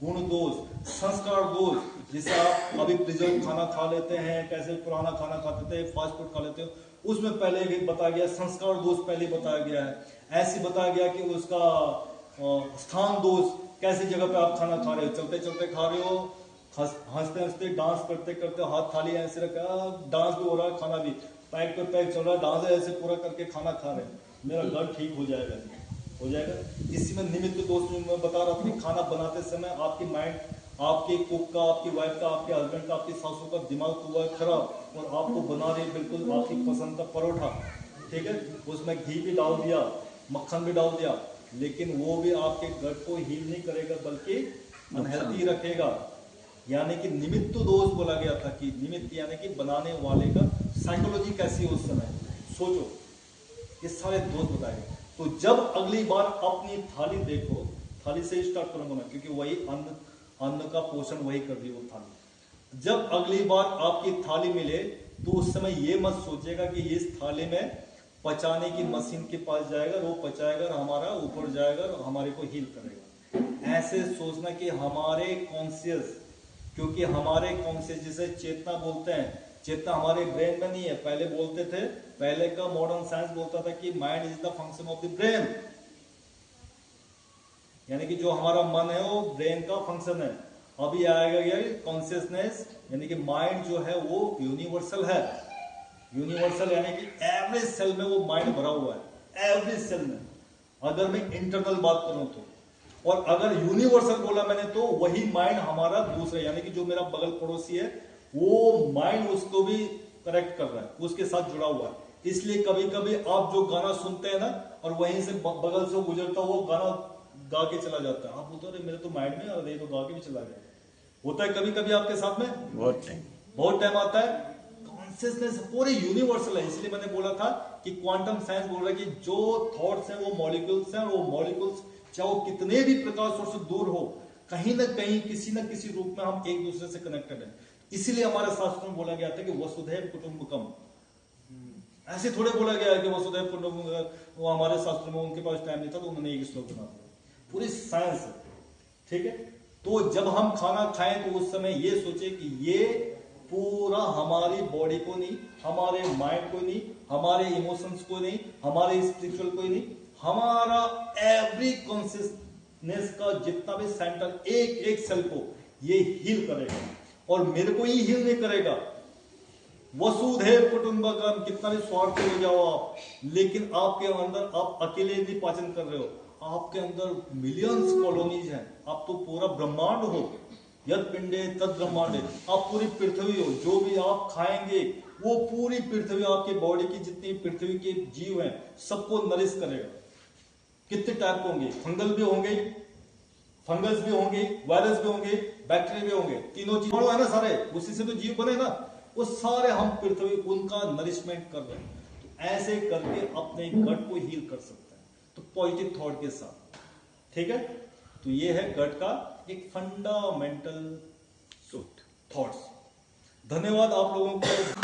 गुण दोष। संस्कार दोष, जिसे आप अभी प्रिजर्व खाना खा लेते हैं, कैसे पुराना खाना खाते थे, फास्ट फूड खा लेते हो, उसमें पहले ही बताया गया, संस्कार दोष पहले बताया गया है। ऐसे बताया गया कि उसका स्थान दोष, कैसी जगह पे आप खाना खा रहे हो, चलते चलते खा रहे हो, हंसते हंसते डांस करते करते हाथ थाली ऐसे रखा, डांस भी हो रहा है, खाना भी पैक पे पैक चल रहा है, डांस ऐसे पूरा करके खाना खा रहे हैं, मेरा गट ठीक हो जाएगा, हो जाएगा। इसी में निमित्त दोष में मैं बता रहा था कि खाना बनाते समय आपकी माइंड, आपके कुक का, आपकी वाइफ का, आपके हस्बैंड का, आपकी सासू का दिमाग हुआ है खराब, और आपको बना रही बिल्कुल आपकी पसंद का परोठा, ठीक है, उसमें घी भी डाल दिया, मक्खन भी डाल दिया, लेकिन वो भी आपके गट को हील नहीं करेगा बल्कि अनहेल्थी रखेगा। यानी कि निमित्त दोष बोला गया था कि निमित्त यानी कि बनाने वाले का साइकोलॉजी कैसी है उस समय, सोचो, ये सारे दोष बताए गए। तो जब अगली बार अपनी थाली देखो, थाली से ही स्टार्ट करूंगा मैं, क्योंकि वही अन्न का पोषण वही कर रही है वो थाली। जब अगली बार आपकी थाली मिले तो उस समय ये मत सोचिएगा कि इस थाली में पचाने की मशीन के पास जाएगा और वो पचाएगा और हमारा ऊपर जाएगा और हमारे को हील करेगा। ऐसे सोचना कि हमारे कॉन्शियस, क्योंकि हमारे कॉन्शियस जिसे चेतना बोलते हैं, चेतना हमारे ब्रेन में नहीं है। पहले बोलते थे, पहले का मॉडर्न साइंस बोलता था कि mind is the function of the brain, यानी कि जो हमारा मन है वो ब्रेन का फंक्शन है। अभी आएगा ये कॉन्शियसनेस, यानी कि माइंड जो है वो यूनिवर्सल है। यूनिवर्सल यानी कि एवरी सेल में वो माइंड भरा हुआ है, एवरी सेल में, अगर मैं इंटरनल बात करूं तो। और अगर यूनिवर्सल बोला मैंने तो वही माइंड हमारा दूसरा, यानी कि जो मेरा बगल पड़ोसी है वो माइंड उसको भी करेक्ट कर रहा है, उसके साथ जुड़ा हुआ है। इसलिए कभी कभी आप जो गाना सुनते हैं ना और वहीं से बगल से गुजरता हुआ गाना गा के चला जाता है, आप बोलते हो मेरे तो माइंड में और ये तो गा के भी चला गया। होता है कभी कभी आपके साथ में, बहुत टाइम आता है। कॉन्शियसनेस पूरी यूनिवर्सल है। इसलिए मैंने बोला था कि क्वांटम साइंस बोल रहा है कि जो थॉट्स हैं वो मॉलिक्यूल्स हैं, और वो मॉलिक्यूल्स चाहे वो कितने भी प्रकाश वर्ष से दूर हो, कहीं ना कहीं किसी न किसी रूप में हम एक दूसरे से कनेक्टेड हैं। इसीलिए हमारे शास्त्रों में बोला गया था कि वसुधैव कुटुंबकम। ऐसे थोड़े बोला गया है कि वसुधैव कुटुंबकम, वो हमारे शास्त्रों में उनके पास टाइम नहीं था तो उन्होंने एक श्लोक बना दिया। पूरी साइंस है, ठीक है। तो जब हम खाना खाएं तो उस समय ये सोचे कि ये पूरा हमारी बॉडी को नहीं, हमारे माइंड को नहीं, हमारे इमोशंस को नहीं, हमारे स्पिरिचुअल को नहीं, हमारा एवरी कॉन्शियसनेस का जितना भी सेंटर, एक एक सेल को ये हील करेगा। और मेरे को ही हील नहीं करेगा। वसुधैव कुटुंबकम, कितना भी स्वार्थी हो जाओ आप, लेकिन आपके अंदर आप अकेले नहीं पाचन कर रहे हो, आपके अंदर मिलियंस कॉलोनीज हैं। आप तो पूरा ब्रह्मांड हो, यद पिंडे तद ब्रह्मांडे। आप पूरी पृथ्वी हो, जो भी आप खाएंगे वो पूरी पृथ्वी, आपकी बॉडी की जितनी पृथ्वी के जीव हैं सबको नरिश करेगा। कितने टाइप के होंगे, फंगल भी होंगे, फंगस भी होंगे, वायरस भी होंगे, बैक्टीरिया भी होंगे, तीनों चीज है ना सारे, उसी से तो जीव बने ना, वो सारे हम पृथ्वी उनका नरिशमेंट कर रहे हैं। तो ऐसे करके अपने गट को हील कर सकते हैं, तो पॉजिटिव थॉट के साथ, ठीक है। तो ये है गट का एक फंडामेंटल थॉट्स। धन्यवाद आप लोगों को।